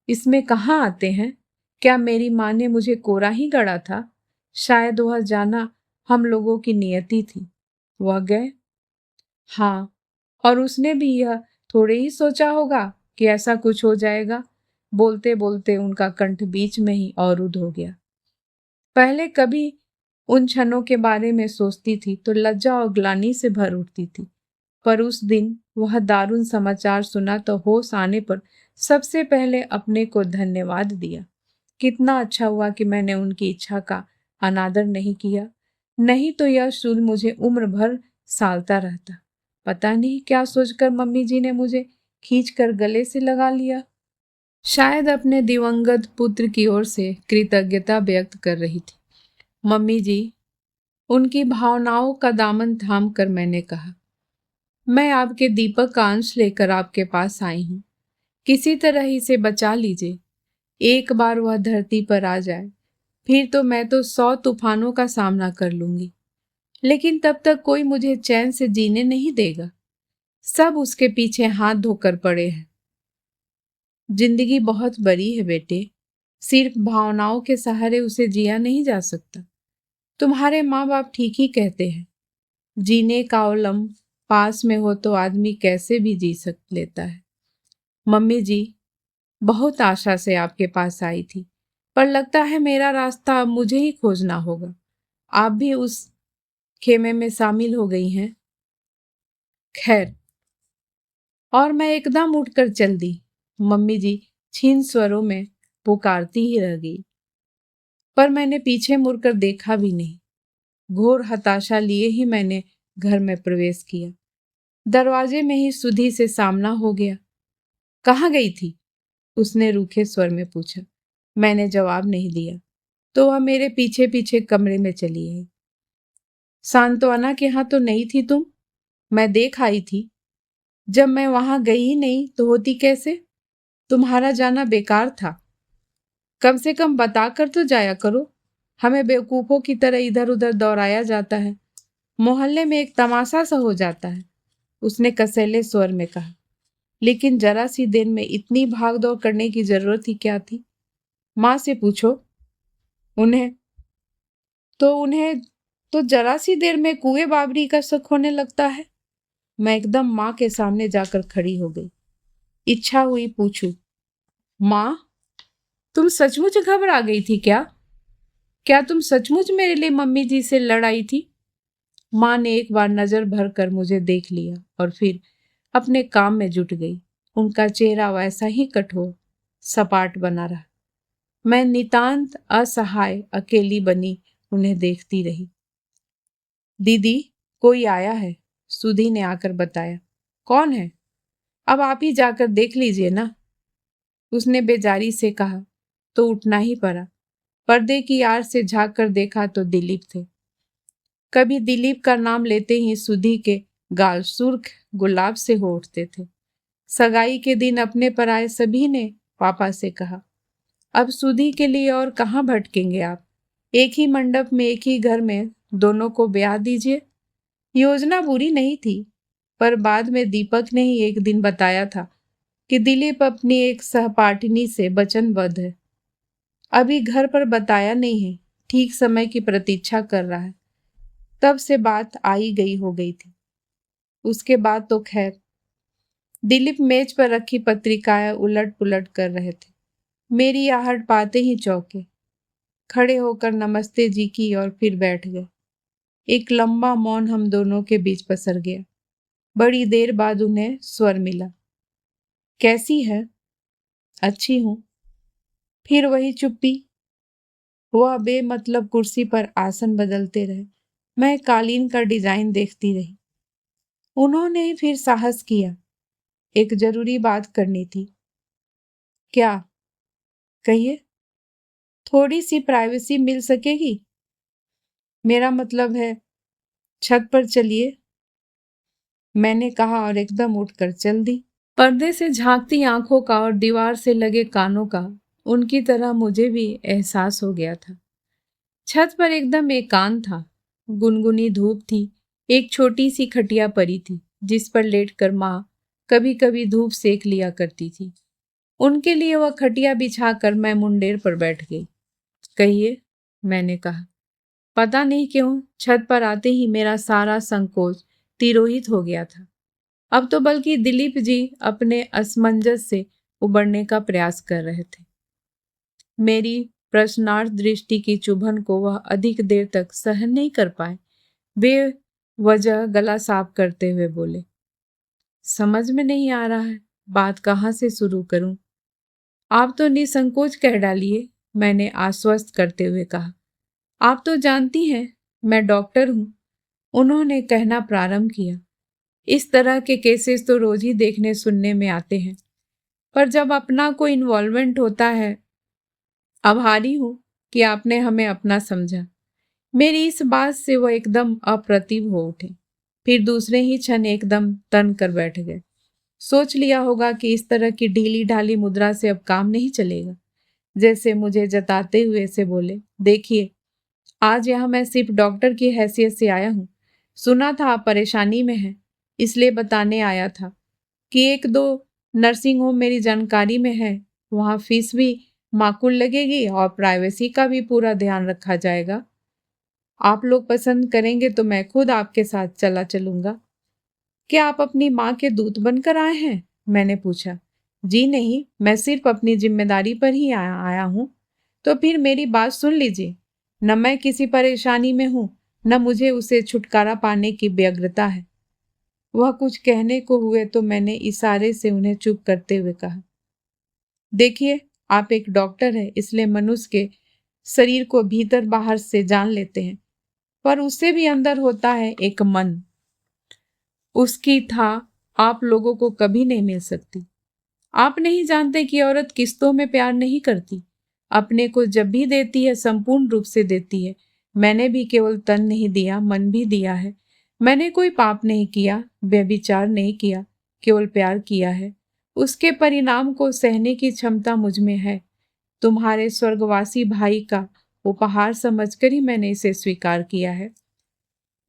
इसमें कहाँ आते हैं? क्या मेरी माँ ने मुझे कोरा ही गढ़ा था? शायद वह जाना हम लोगों की नियति थी। वह गए। हाँ, और उसने भी यह थोड़े ही सोचा होगा कि ऐसा कुछ हो जाएगा। बोलते बोलते उनका कंठ बीच में ही अवरुद्ध हो गया। पहले कभी उन क्षणों के बारे में सोचती थी तो लज्जा और ग्लानि से भर उठती थी, पर उस दिन वह दारुण समाचार सुना तो होश आने पर सबसे पहले अपने को धन्यवाद दिया। कितना अच्छा हुआ कि मैंने उनकी इच्छा का अनादर नहीं किया, नहीं तो यह शूल मुझे उम्र भर सालता रहता। पता नहीं क्या सोचकर मम्मी जी ने मुझे खींचकर गले से लगा लिया। शायद अपने दिवंगत पुत्र की ओर से कृतज्ञता व्यक्त कर रही थी। मम्मी जी, उनकी भावनाओं का दामन थाम कर मैंने कहा, मैं आपके दीपक का अंश लेकर आपके पास आई हूं। किसी तरह इसे बचा लीजिए। एक बार वह धरती पर आ जाए फिर तो मैं तो 100 तूफानों का सामना कर लूंगी, लेकिन तब तक कोई मुझे चैन से जीने नहीं देगा। सब उसके पीछे हाथ धोकर पड़े हैं। जिंदगी बहुत बड़ी है बेटे, सिर्फ भावनाओं के सहारे उसे जिया नहीं जा सकता। तुम्हारे माँ बाप ठीक ही कहते हैं, जीने का अवलंब पास में हो तो आदमी कैसे भी जी लेता है। मम्मी जी, बहुत आशा से आपके पास आई थी, पर लगता है मेरा रास्ता अब मुझे ही खोजना होगा। आप भी उस खेमे में शामिल हो गई हैं। खैर, और मैं एकदम उठकर चल दी। मम्मी जी क्षीण स्वरों में पुकारती ही रह गई, पर मैंने पीछे मुड़कर देखा भी नहीं। घोर हताशा लिए ही मैंने घर में प्रवेश किया। दरवाजे में ही सुधी से सामना हो गया। कहाँ गई थी? उसने रूखे स्वर में पूछा। मैंने जवाब नहीं दिया तो वह मेरे पीछे पीछे कमरे में चली आई। सांत्वना के यहाँ तो नहीं थी तुम? मैं देख आई थी। जब मैं वहां गई ही नहीं तो होती कैसे? तुम्हारा जाना बेकार था। कम से कम बता कर तो जाया करो। हमें बेवकूफों की तरह इधर उधर दौड़ाया जाता है। मोहल्ले में एक तमाशा सा हो जाता है, उसने कसैले स्वर में कहा। लेकिन जरा सी देर में इतनी भाग दौड़ करने की जरूरत ही क्या थी? माँ से पूछो। उन्हें तो जरा सी देर में कुएं बाबरी का शक होने लगता है। मैं एकदम माँ के सामने जाकर खड़ी हो गई। इच्छा हुई पूछूं, माँ, तुम सचमुच घबरा गई थी क्या? क्या तुम सचमुच मेरे लिए मम्मी जी से लड़ाई थी? माँ ने एक बार नजर भर कर मुझे देख लिया और फिर अपने काम में जुट गई। उनका चेहरा वैसा ही कठोर सपाट बना रहा। मैं नितांत असहाय अकेली बनी उन्हें देखती रही। दीदी, कोई आया है, सुधी ने आकर बताया। कौन है? अब आप ही जाकर देख लीजिए ना, उसने बेजारी से कहा तो उठना ही पड़ा। पर्दे की आड़ से झांक कर देखा तो दिलीप थे। कभी दिलीप का नाम लेते ही सुधी के गाल सुर्ख गुलाब से हो उठते थे। सगाई के दिन अपने पर आए सभी ने पापा से कहा, अब सुधी के लिए और कहाँ भटकेंगे आप? एक ही मंडप में एक ही घर में दोनों को ब्याह दीजिए। योजना बुरी नहीं थी, पर बाद में दीपक ने ही एक दिन बताया था कि दिलीप अपनी एक सहपाठिनी से वचनबद्ध है। अभी घर पर बताया नहीं है, ठीक समय की प्रतीक्षा कर रहा है। तब से बात आई गई हो गई थी। उसके बाद तो खैर। दिलीप मेज पर रखी पत्रिकाएं उलट पुलट कर रहे थे। मेरी आहट पाते ही चौंके, खड़े होकर नमस्ते जी की और फिर बैठ गए। एक लंबा मौन हम दोनों के बीच पसर गया। बड़ी देर बाद उन्हें स्वर मिला, कैसी है? अच्छी हूं। फिर वही चुप्पी। वह बेमतलब कुर्सी पर आसन बदलते रहे। मैं कालीन का डिजाइन देखती रही। उन्होंने फिर साहस किया, एक जरूरी बात करनी थी। क्या? कहिए। थोड़ी सी प्राइवेसी मिल सकेगी? मेरा मतलब है, छत पर चलिए, मैंने कहा और एकदम उठकर चल दी। पर्दे से झांकती आंखों का और दीवार से लगे कानों का उनकी तरह मुझे भी एहसास हो गया था। छत पर एकदम एकांत था। गुनगुनी धूप थी। एक छोटी सी खटिया पड़ी थी जिस पर लेटकर माँ कभी कभी धूप सेक लिया करती थी। उनके लिए वह खटिया बिछाकर मैं मुंडेर पर बैठ गई। कहिए, मैंने कहा। पता नहीं क्यों छत पर आते ही मेरा सारा संकोच तिरोहित हो गया था। अब तो बल्कि दिलीप जी अपने असमंजस से उबरने का प्रयास कर रहे थे। मेरी प्रश्नार्थ दृष्टि की चुभन को वह अधिक देर तक सहन नहीं कर पाए। वे वजह गला साफ करते हुए बोले, समझ में नहीं आ रहा है, बात कहाँ से शुरू करूं? आप तो निसंकोच कह डालिए, मैंने आश्वस्त करते हुए कहा। आप तो जानती हैं मैं डॉक्टर हूं, उन्होंने कहना प्रारंभ किया। इस तरह के केसेस तो रोज ही देखने सुनने में आते हैं, पर जब अपना कोई इन्वॉल्वमेंट होता है। आभारी हूं कि आपने हमें अपना समझा। मेरी इस बात से वह एकदम अप्रतिभ हो उठे, फिर दूसरे ही क्षण एकदम तन कर बैठ गए। सोच लिया होगा कि इस तरह की ढीली ढाली मुद्रा से अब काम नहीं चलेगा। जैसे मुझे जताते हुए से बोले, देखिए, आज यहाँ मैं सिर्फ डॉक्टर की हैसियत से आया हूँ। सुना था आप परेशानी में हैं, इसलिए बताने आया था कि एक दो नर्सिंग होम मेरी जानकारी में है। वहाँ फीस भी माकूल लगेगी और प्राइवेसी का भी पूरा ध्यान रखा जाएगा। आप लोग पसंद करेंगे तो मैं खुद आपके साथ चला चलूंगा। क्या आप अपनी माँ के दूत बनकर आए हैं? मैंने पूछा। जी नहीं, मैं सिर्फ अपनी जिम्मेदारी पर ही आया हूँ। तो फिर मेरी बात सुन लीजिए। न मैं किसी परेशानी में हूँ, न मुझे उसे छुटकारा पाने की व्यग्रता है। वह कुछ कहने को हुए तो मैंने इशारे से उन्हें चुप करते हुए कहा, देखिए, आप एक डॉक्टर हैं, इसलिए मनुष्य के शरीर को भीतर बाहर से जान लेते हैं, पर उससे भी अंदर होता है एक मन। उसकी था आप लोगों को कभी नहीं मिल सकती। आप नहीं जानते कि औरत किस्तों में प्यार नहीं करती। अपने को जब भी देती है संपूर्ण रूप से देती है। मैंने भी केवल तन नहीं दिया, मन भी दिया है। मैंने कोई पाप नहीं किया, व्यभिचार नहीं किया, केवल प्यार किया है। उसके परिणाम को सहने की क्षमता मुझ में है। तुम्हारे स्वर्गवासी भाई का उपहार समझकर ही मैंने इसे स्वीकार किया है।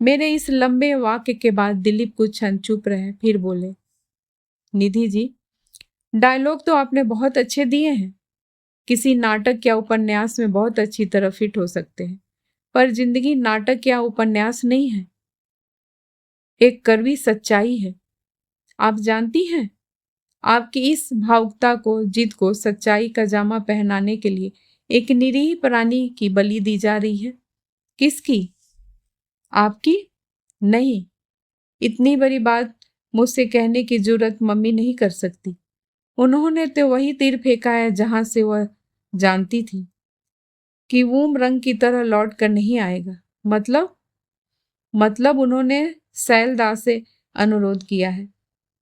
मेरे इस लंबे वाक्य के बाद दिलीप कुछ क्षण चुप रहे, फिर बोले, निधि जी, डायलॉग तो आपने बहुत अच्छे दिए हैं, किसी नाटक या उपन्यास में बहुत अच्छी तरह फिट हो सकते हैं, पर जिंदगी नाटक या उपन्यास नहीं है, एक कड़वी सच्चाई है। आप जानती हैं, आपकी इस भावुकता को, जिद को सच्चाई का जामा पहनाने के लिए एक निरीह प्राणी की बलि दी जा रही है। किसकी? आपकी? नहीं, इतनी बड़ी बात मुझसे कहने की जुर्रत मम्मी नहीं कर सकती। उन्होंने तो वही तीर फेंका है जहां से वह जानती थी कि वूम रंग की तरह लौट कर नहीं आएगा। मतलब उन्होंने सैलदा से अनुरोध किया है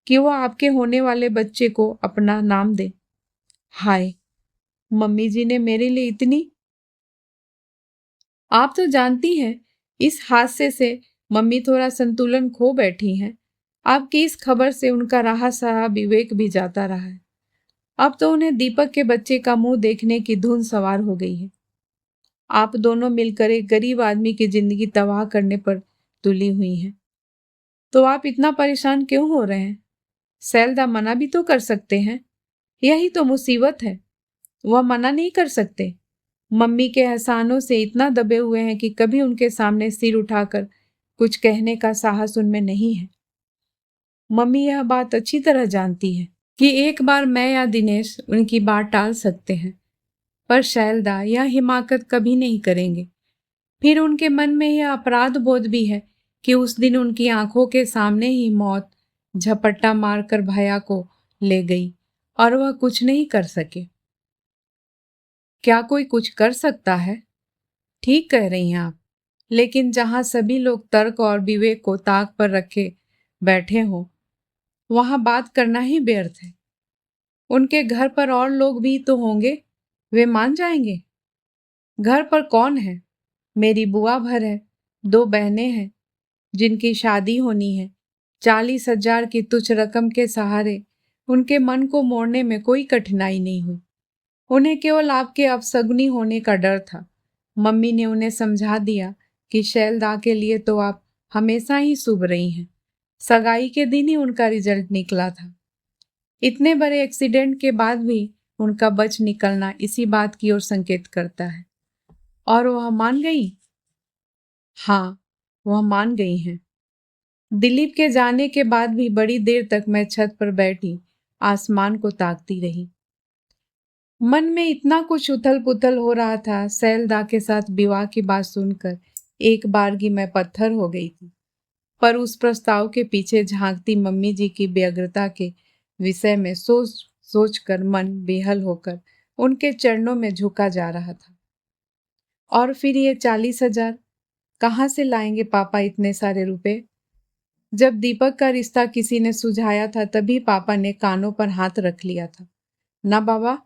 कि वह आपके होने वाले बच्चे को अपना नाम दे। हाय, मम्मी जी ने मेरे लिए इतनी। आप तो जानती हैं, इस हादसे से मम्मी थोड़ा संतुलन खो बैठी हैं। आपकी इस खबर से उनका रहा सहा विवेक भी जाता रहा है। अब तो उन्हें दीपक के बच्चे का मुंह देखने की धुन सवार हो गई है। आप दोनों मिलकर एक गरीब आदमी की जिंदगी तबाह करने पर तुली हुई हैं। तो आप इतना परेशान क्यों हो रहे हैं? सैलदा मना भी तो कर सकते हैं। यही तो मुसीबत है, वह मना नहीं कर सकते। मम्मी के एहसानों से इतना दबे हुए हैं कि कभी उनके सामने सिर उठाकर कुछ कहने का साहस उनमें नहीं है। मम्मी यह बात अच्छी तरह जानती है कि एक बार मैं या दिनेश उनकी बात टाल सकते हैं, पर शैलदा यह हिमाकत कभी नहीं करेंगे। फिर उनके मन में यह अपराध बोध भी है कि उस दिन उनकी आंखों के सामने ही मौत झपट्टा मारकर भैया को ले गई और वह कुछ नहीं कर सके। क्या कोई कुछ कर सकता है? ठीक कह रही हैं आप, लेकिन जहां सभी लोग तर्क और विवेक को ताक पर रखे बैठे हों, वहां बात करना ही व्यर्थ है। उनके घर पर और लोग भी तो होंगे, वे मान जाएंगे। घर पर कौन है? मेरी बुआ भर है, 2 बहनें हैं जिनकी शादी होनी है। 40,000 की तुच्छ रकम के सहारे उनके मन को मोड़ने में कोई कठिनाई नहीं हुई। उन्हें केवल आपके अपशगुनी होने का डर था। मम्मी ने उन्हें समझा दिया कि शैलदा के लिए तो आप हमेशा ही शुभ रही हैं। सगाई के दिन ही उनका रिजल्ट निकला था। इतने बड़े एक्सीडेंट के बाद भी उनका बच निकलना इसी बात की ओर संकेत करता है। और वह मान गई? हाँ, वह मान गई हैं। दिलीप के जाने के बाद भी बड़ी देर तक मैं छत पर बैठी आसमान को ताकती रही। मन में इतना कुछ उथल पुथल हो रहा था। शैलदा के साथ विवाह की बात सुनकर एक बारगी मैं पत्थर हो गई थी, पर उस प्रस्ताव के पीछे झांकती मम्मी जी की व्यग्रता के विषय में सोच सोच कर मन बेहल होकर उनके चरणों में झुका जा रहा था। और फिर ये 40,000 कहाँ से लाएंगे पापा इतने सारे रुपए? जब दीपक का रिश्ता किसी ने सुझाया था तभी पापा ने कानों पर हाथ रख लिया था। ना बाबा,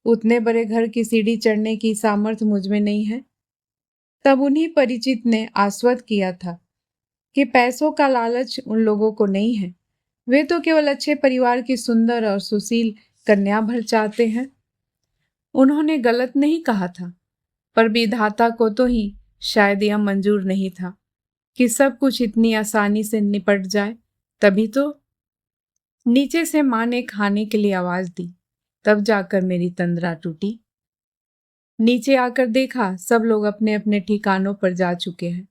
उतने बड़े घर की सीढ़ी चढ़ने की सामर्थ्य मुझ में नहीं है। तब उन्हीं परिचित ने आश्वस्त किया था कि पैसों का लालच उन लोगों को नहीं है। वे तो केवल अच्छे परिवार की सुंदर और सुशील कन्या भर चाहते हैं। उन्होंने गलत नहीं कहा था, पर विधाता को तो ही शायद यह मंजूर नहीं था कि सब कुछ इतनी आसानी से निपट जाए। तभी तो नीचे से माँ ने खाने के लिए आवाज दी, तब जाकर मेरी तंद्रा टूटी। नीचे आकर देखा सब लोग अपने अपने ठिकानों पर जा चुके हैं।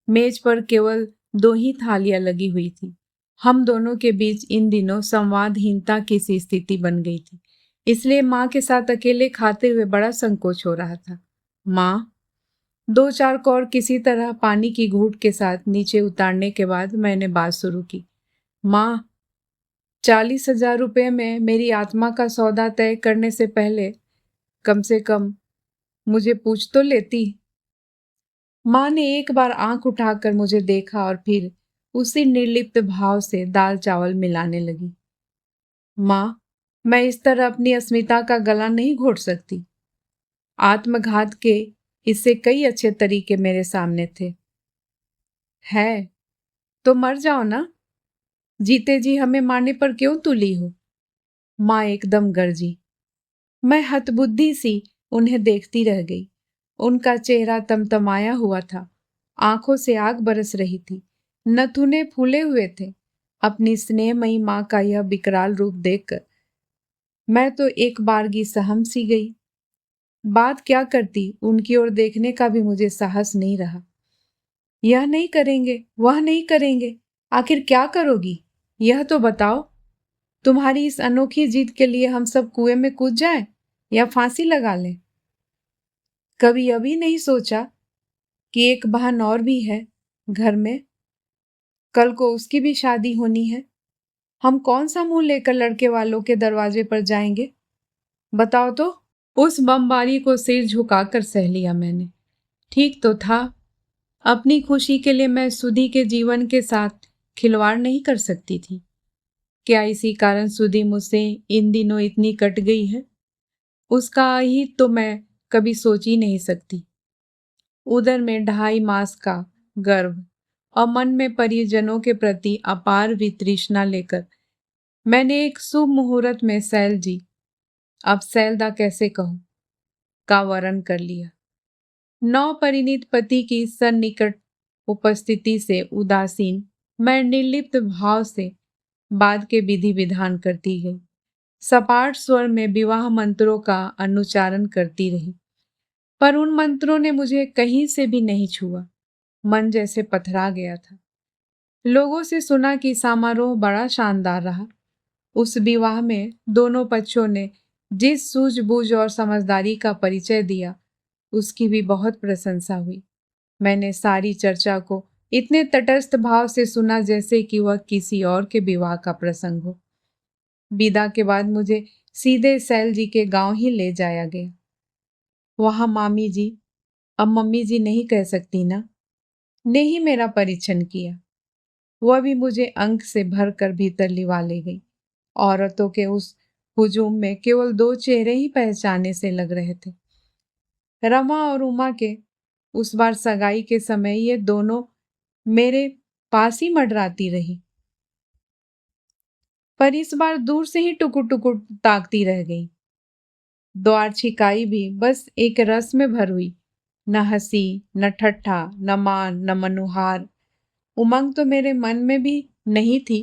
मेज पर केवल 2 ही थालियां लगी हुई थी। हम दोनों के बीच इन दिनों संवादहीनता की सी स्थिति बन गई थी, इसलिए माँ के साथ अकेले खाते हुए बड़ा संकोच हो रहा था। माँ, 2-4 कौर किसी तरह पानी की घूंट के साथ नीचे उतारने के बाद मैंने बात शुरू की। माँ, 40,000 रुपये में मेरी आत्मा का सौदा तय करने से पहले कम से कम मुझे पूछ तो लेती। माँ ने एक बार आंख उठाकर मुझे देखा और फिर उसी निर्लिप्त भाव से दाल चावल मिलाने लगी। माँ, मैं इस तरह अपनी अस्मिता का गला नहीं घोट सकती। आत्मघात के इससे कई अच्छे तरीके मेरे सामने थे। है तो मर जाओ ना, जीते जी हमें मारने पर क्यों तुली हो? माँ एकदम गरजी। मैं हतबुद्धि सी उन्हें देखती रह गई। उनका चेहरा तमतमाया हुआ था, आंखों से आग बरस रही थी, नथुने फूले हुए थे। अपनी स्नेहमयी माँ का यह विकराल रूप देखकर मैं तो एक बारगी सहम सी गई। बात क्या करती, उनकी ओर देखने का भी मुझे साहस नहीं रहा। यह नहीं करेंगे, वह नहीं करेंगे, आखिर क्या करोगी? यह तो बताओ। तुम्हारी इस अनोखी जिद के लिए हम सब कुएं में कूद जाएं या फांसी लगा लें? कभी यह भी नहीं सोचा कि एक बहन और भी है घर में, कल को उसकी भी शादी होनी है। हम कौन सा मुंह लेकर लड़के वालों के दरवाजे पर जाएंगे? बताओ तो। उस बमबारी को सिर झुकाकर सह लिया मैंने। ठीक तो था, अपनी खुशी के लिए मैं सुधी के जीवन के साथ खिलवाड़ नहीं कर सकती थी। क्या इसी कारण सुधी मुझसे इन दिनों इतनी कट गई है? उसका ही तो मैं कभी सोच ही नहीं सकती। उदर में 2.5 मास का गर्भ और मन में परिजनों के प्रति अपार वितृष्णा लेकर मैंने एक शुभ मुहूर्त में शैल जी, अब शैलदा कैसे कहूं, का वरण कर लिया। नव परिणीत पति की सन्निकट उपस्थिति से उदासीन मैं निर्लिप्त भाव से बाद के विधि विधान करती गई। सपाट स्वर में विवाह मंत्रों का अनुचारण करती रही, पर उन मंत्रों ने मुझे कहीं से भी नहीं छुआ। मन जैसे पथरा गया था। लोगों से सुना कि समारोह बड़ा शानदार रहा। उस विवाह में दोनों पक्षों ने जिस सूझबूझ और समझदारी का परिचय दिया, उसकी भी बहुत प्रशंसा हुई। मैंने सारी चर्चा को इतने तटस्थ भाव से सुना जैसे कि वह किसी और के विवाह का प्रसंग हो। विदा के बाद मुझे सीधे शैल जी के गांव ही ले जाया गया। वहां मामी जी, अब मम्मी जी नहीं कह सकती ना, ने ही मेरा परीक्षण किया। वह भी मुझे अंक से भरकर भीतर लिवा ले गई। औरतों के उस हुजूम में केवल 2 चेहरे ही पहचाने से लग रहे थे। रमा और उमा के उस बार सगाई के समय ये दोनों मेरे पास ही मंडराती रही। पर इस बार दूर से ही टुकुर टुकुर ताकती रह गई। द्वार छिकाई भी बस एक रस में भर हुई, न हंसी, न ठट्ठा, न मान, न मनुहार। उमंग तो मेरे मन में भी नहीं थी,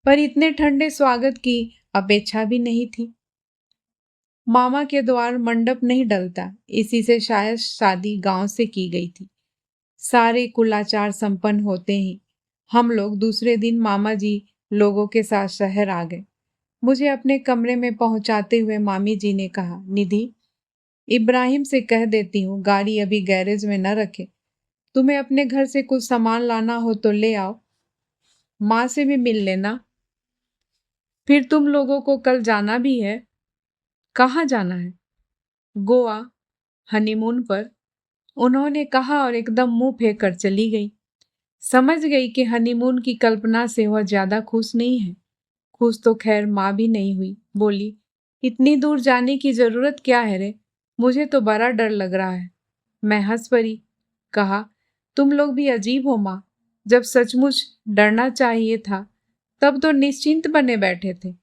पर इतने ठंडे स्वागत की अपेक्षा भी नहीं थी। मामा के द्वार मंडप नहीं डलता, इसी से शायद शादी गांव से की गई थी। सारे कुलाचार संपन्न होते ही हम लोग दूसरे दिन मामा जी लोगों के साथ शहर आ गए। मुझे अपने कमरे में पहुंचाते हुए मामी जी ने कहा, निधि, इब्राहिम से कह देती हूँ गाड़ी अभी गैरेज में न रखे। तुम्हें अपने घर से कुछ सामान लाना हो तो ले आओ। माँ से भी मिल लेना। फिर तुम लोगों को कल जाना भी है। कहाँ जाना है? गोवा, हनीमून पर, उन्होंने कहा और एकदम मुंह फेंक कर चली गई। समझ गई कि हनीमून की कल्पना से वह ज्यादा खुश नहीं है। खुश तो खैर माँ भी नहीं हुई। बोली, इतनी दूर जाने की जरूरत क्या है रे? मुझे तो बड़ा डर लग रहा है। मैं हंस पड़ी। कहा, तुम लोग भी अजीब हो माँ। जब सचमुच डरना चाहिए था तब तो निश्चिंत बने बैठे थे,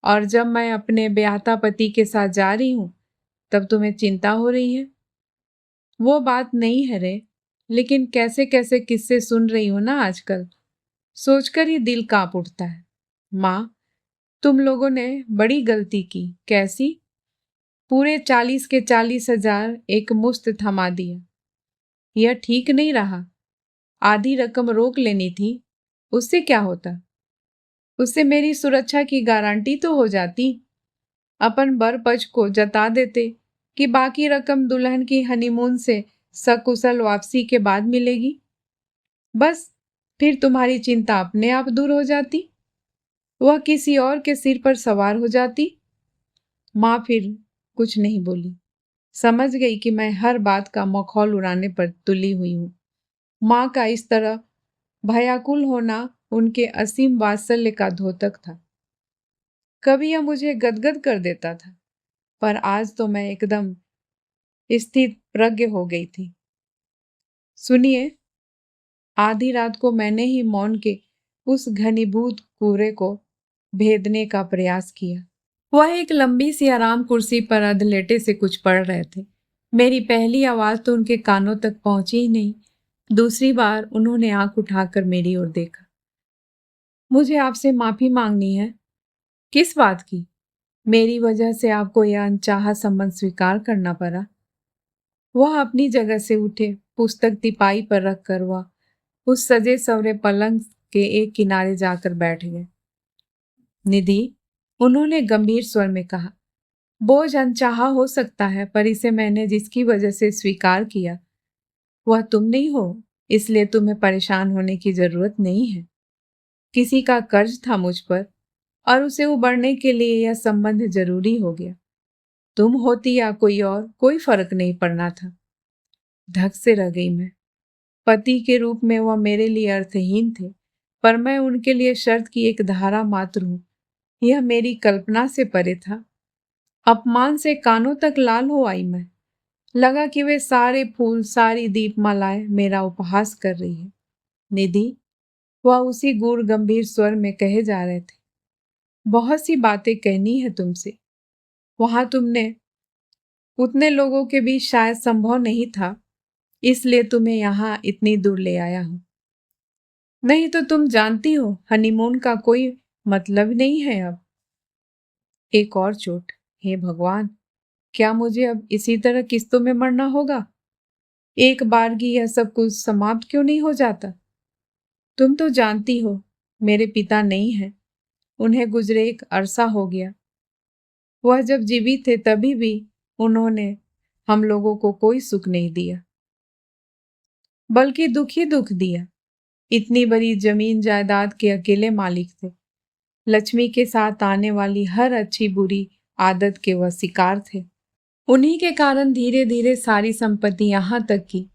और जब मैं अपने ब्याहता पति के साथ जा रही हूँ तब तुम्हें चिंता हो रही है। वो बात नहीं है रे, लेकिन कैसे कैसे किस्से सुन रही हूं ना आजकल, सोचकर ही दिल कांप उठता है। माँ, तुम लोगों ने बड़ी गलती की। कैसी? पूरे 40 के 40,000 एक मुश्त थमा दिया। यह ठीक नहीं रहा। आधी रकम रोक लेनी थी। उससे क्या होता? उससे मेरी सुरक्षा की गारंटी तो हो जाती। अपन बर पक्ष को जता देते कि बाकी रकम दुल्हन की हनीमून से सकुशल वापसी के बाद मिलेगी। बस, फिर तुम्हारी चिंता अपने आप दूर हो जाती, वह किसी और के सिर पर सवार हो जाती। माँ फिर कुछ नहीं बोली। समझ गई कि मैं हर बात का मखौल उड़ाने पर तुली हुई हूँ। माँ का इस तरह भयाकुल होना उनके असीम वात्सल्य का द्योतक था। कभी यह मुझे गदगद कर देता था, पर आज तो मैं एकदम स्थित प्रज्ञ हो गई थी। सुनिए, आधी रात को मैंने ही मौन के उस घनीभूत कोहरे को भेदने का प्रयास किया। वह एक लंबी सी आराम कुर्सी पर अधलेटे से कुछ पढ़ रहे थे। मेरी पहली आवाज तो उनके कानों तक पहुंची ही नहीं। दूसरी बार उन्होंने आंख उठाकर मेरी ओर देखा। मुझे आपसे माफी मांगनी है। किस बात की? मेरी वजह से आपको यह अनचाहा संबंध स्वीकार करना पड़ा। वह अपनी जगह से उठे, पुस्तक तिपाई पर रखकर वह उस सजे सवरे पलंग के एक किनारे जाकर बैठ गए। निधि, उन्होंने गंभीर स्वर में कहा, बोझ अनचाहा हो सकता है, पर इसे मैंने जिसकी वजह से स्वीकार किया वह तुम नहीं हो, इसलिए तुम्हें परेशान होने की जरूरत नहीं है। किसी का कर्ज था मुझ पर, और उसे उबरने के लिए यह संबंध जरूरी हो गया। तुम होती या कोई और, कोई फर्क नहीं पड़ना था। धक से रह गई मैं। पति के रूप में वह मेरे लिए अर्थहीन थे, पर मैं उनके लिए शर्त की एक धारा मात्र हूं, यह मेरी कल्पना से परे था। अपमान से कानों तक लाल हो आई मैं। लगा कि वे सारे फूल, सारी दीपमालाएं मेरा उपहास कर रही है। निधि, वह उसी गूढ़ गंभीर स्वर में कहे जा रहे थे, बहुत सी बातें कहनी है तुमसे। वहां तुमने उतने लोगों के बीच शायद संभव नहीं था, इसलिए तुम्हें यहाँ इतनी दूर ले आया हूं। नहीं तो तुम जानती हो हनीमून का कोई मतलब नहीं है अब। एक और चोट। हे भगवान, क्या मुझे अब इसी तरह किस्तों में मरना होगा? एक बारगी यह सब कुछ समाप्त क्यों नहीं हो जाता? तुम तो जानती हो मेरे पिता नहीं हैं, उन्हें गुजरे एक अरसा हो गया। वह जब जीवित थे तभी भी उन्होंने हम लोगों को कोई सुख नहीं दिया, बल्कि दुख ही दुख दिया। इतनी बड़ी जमीन जायदाद के अकेले मालिक थे। लक्ष्मी के साथ आने वाली हर अच्छी बुरी आदत के वह शिकार थे। उन्हीं के कारण धीरे धीरे सारी संपत्ति यहाँ तक कि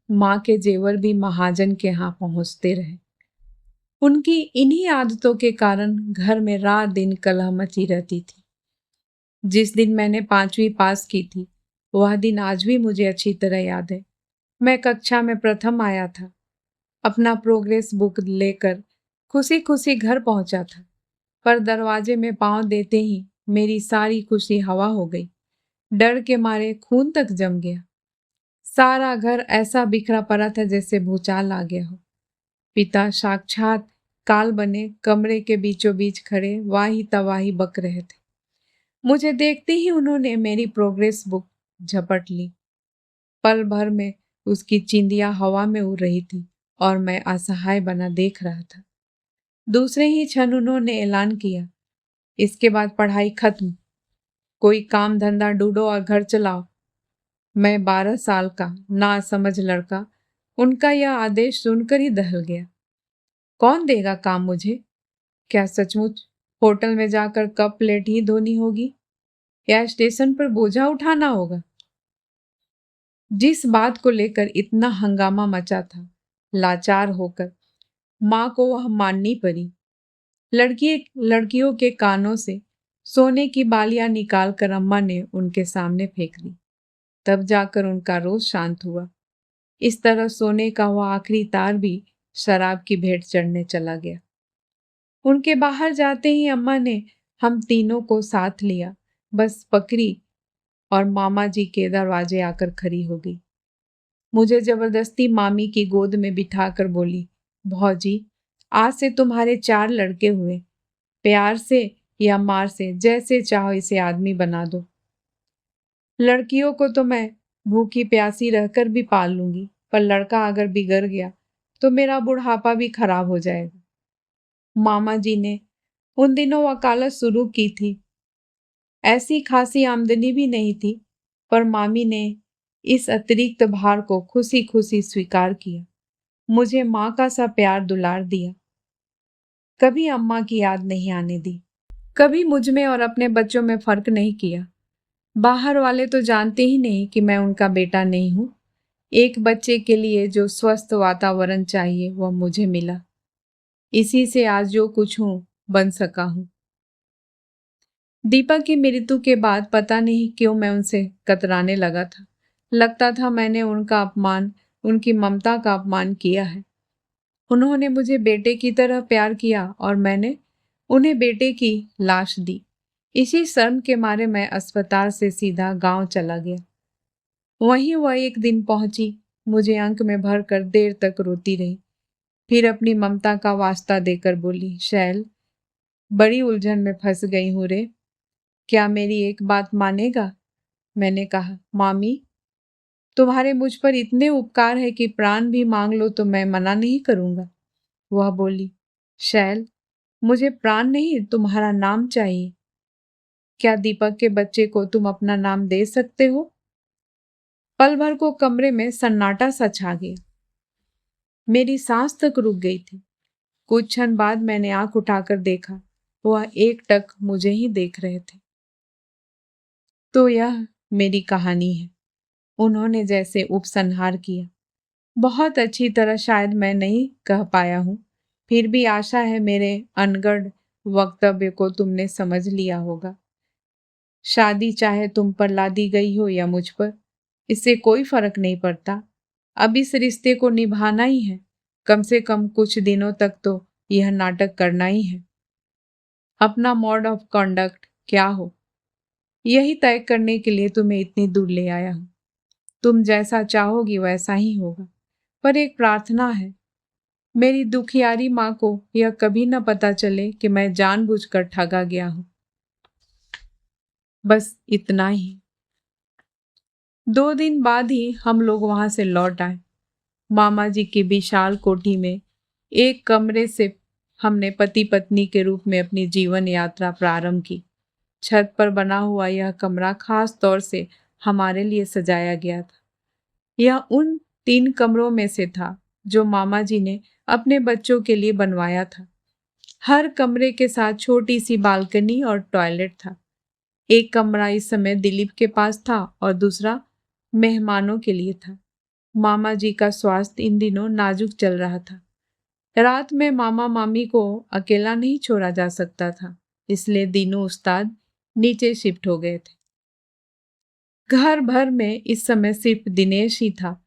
माँ के जेवर भी महाजन के यहाँ पहुँचते रहे। उनकी इन्हीं आदतों के कारण घर में रात दिन कलह मची रहती थी। जिस दिन मैंने 5वीं पास की थी, वह दिन आज भी मुझे अच्छी तरह याद है। मैं कक्षा में प्रथम आया था। अपना प्रोग्रेस बुक लेकर खुशी खुशी घर पहुंचा था, पर दरवाजे में पांव देते ही मेरी सारी खुशी हवा हो गई। डर के मारे खून तक जम गया। सारा घर ऐसा बिखरा पड़ा था जैसे भूचाल आ गया हो। पिता साक्षात काल बने कमरे के बीचों बीच खड़े वाही तवाही बक रहे थे। मुझे देखते ही उन्होंने मेरी प्रोग्रेस बुक झपट ली। पल भर में उसकी चिंदियां हवा में उड़ रही थी और मैं असहाय बना देख रहा था। दूसरे ही क्षण उन्होंने ऐलान किया, इसके बाद पढ़ाई खत्म, कोई काम धंधा ढूंढो और घर चलाओ। मैं 12 साल का नासमझ लड़का उनका यह आदेश सुनकर ही दहल गया। कौन देगा काम मुझे? क्या सचमुच होटल में जाकर कप प्लेट ही धोनी होगी या स्टेशन पर बोझा उठाना होगा? जिस बात को लेकर इतना हंगामा मचा था, लाचार होकर माँ को वह माननी पड़ी। लड़कियों के कानों से सोने की बालियां निकालकर अम्मा ने उनके सामने फेंक दी। तब जाकर उनका रोष शांत हुआ। इस तरह सोने का वह आखिरी तार भी शराब की भेंट चढ़ने चला गया। उनके बाहर जाते ही अम्मा ने हम तीनों को साथ लिया, बस पकड़ी और मामा जी के दरवाजे आकर खड़ी हो गई। मुझे जबरदस्ती मामी की गोद में बिठाकर बोली, भौजी, आज से तुम्हारे 4 लड़के हुए। प्यार से या मार से, जैसे चाहो इसे आदमी बना दो। लड़कियों को तो मैं भूखी प्यासी रहकर भी पाल लूंगी, पर लड़का अगर बिगड़ गया तो मेरा बुढ़ापा भी खराब हो जाएगा। मामा जी ने उन दिनों वकालत शुरू की थी। ऐसी खासी आमदनी भी नहीं थी, पर मामी ने इस अतिरिक्त भार को खुशी खुशी स्वीकार किया। मुझे माँ का सा प्यार दुलार दिया। कभी अम्मा की याद नहीं आने दी। कभी मुझ में और अपने बच्चों में फर्क नहीं किया। बाहर वाले तो जानते ही नहीं कि मैं उनका बेटा नहीं हूँ। एक बच्चे के लिए जो स्वस्थ वातावरण चाहिए वह मुझे मिला। इसी से आज जो कुछ हूँ बन सका हूँ। दीपा की मृत्यु के बाद पता नहीं क्यों मैं उनसे कतराने लगा था। लगता था मैंने उनका अपमान, उनकी ममता का अपमान किया है। उन्होंने मुझे बेटे की तरह प्यार किया और मैंने उन्हें बेटे की लाश दी। इसी शर्म के मारे मैं अस्पताल से सीधा गांव चला गया। वहीं वह एक दिन पहुंची, मुझे अंक में भर कर देर तक रोती रही। फिर अपनी ममता का वास्ता देकर बोली, शैल, बड़ी उलझन में फंस गई हूँ रे, क्या मेरी एक बात मानेगा? मैंने कहा, मामी, तुम्हारे मुझ पर इतने उपकार है कि प्राण भी मांग लो तो मैं मना नहीं करूंगा। वह बोली, शैल, मुझे प्राण नहीं, तुम्हारा नाम चाहिए। क्या दीपक के बच्चे को तुम अपना नाम दे सकते हो? पल भर को कमरे में सन्नाटा सा छा गया। मेरी सांस तक रुक गई थी। कुछ क्षण बाद मैंने आंख उठाकर देखा, वह एकटक मुझे ही देख रहे थे। तो यह मेरी कहानी है। उन्होंने जैसे उपसंहार किया। बहुत अच्छी तरह शायद मैं नहीं कह पाया हूं, फिर भी आशा है मेरे अनगढ़ वक्तव्य को तुमने समझ लिया होगा। शादी चाहे तुम पर लादी गई हो या मुझ पर, इससे कोई फर्क नहीं पड़ता। अब इस रिश्ते को निभाना ही है। कम से कम कुछ दिनों तक तो यह नाटक करना ही है। अपना मोड ऑफ कॉन्डक्ट क्या हो, यही तय करने के लिए तुम्हें इतनी दूर ले आया हूं। तुम जैसा चाहोगी वैसा ही होगा। पर एक प्रार्थना है, मेरी दुखियारी माँ को यह कभी न पता चले कि मैं जानबूझकर ठगा गया हूं। बस इतना ही। 2 दिन बाद ही हम लोग वहां से लौट आए। मामा जी की विशाल कोठी में एक कमरे से हमने पति पत्नी के रूप में अपनी जीवन यात्रा प्रारंभ की। छत पर बना हुआ यह कमरा खास तौर से हमारे लिए सजाया गया था। यह उन 3 कमरों में से था जो मामा जी ने अपने बच्चों के लिए बनवाया था। हर कमरे के साथ छोटी सी बालकनी और टॉयलेट था। एक कमरा इस समय दिलीप के पास था और दूसरा मेहमानों के लिए था। मामा जी का स्वास्थ्य इन दिनों नाजुक चल रहा था। रात में मामा मामी को अकेला नहीं छोड़ा जा सकता था, इसलिए दीनू उस्ताद नीचे शिफ्ट हो गए थे। घर भर में इस समय सिर्फ दिनेश ही था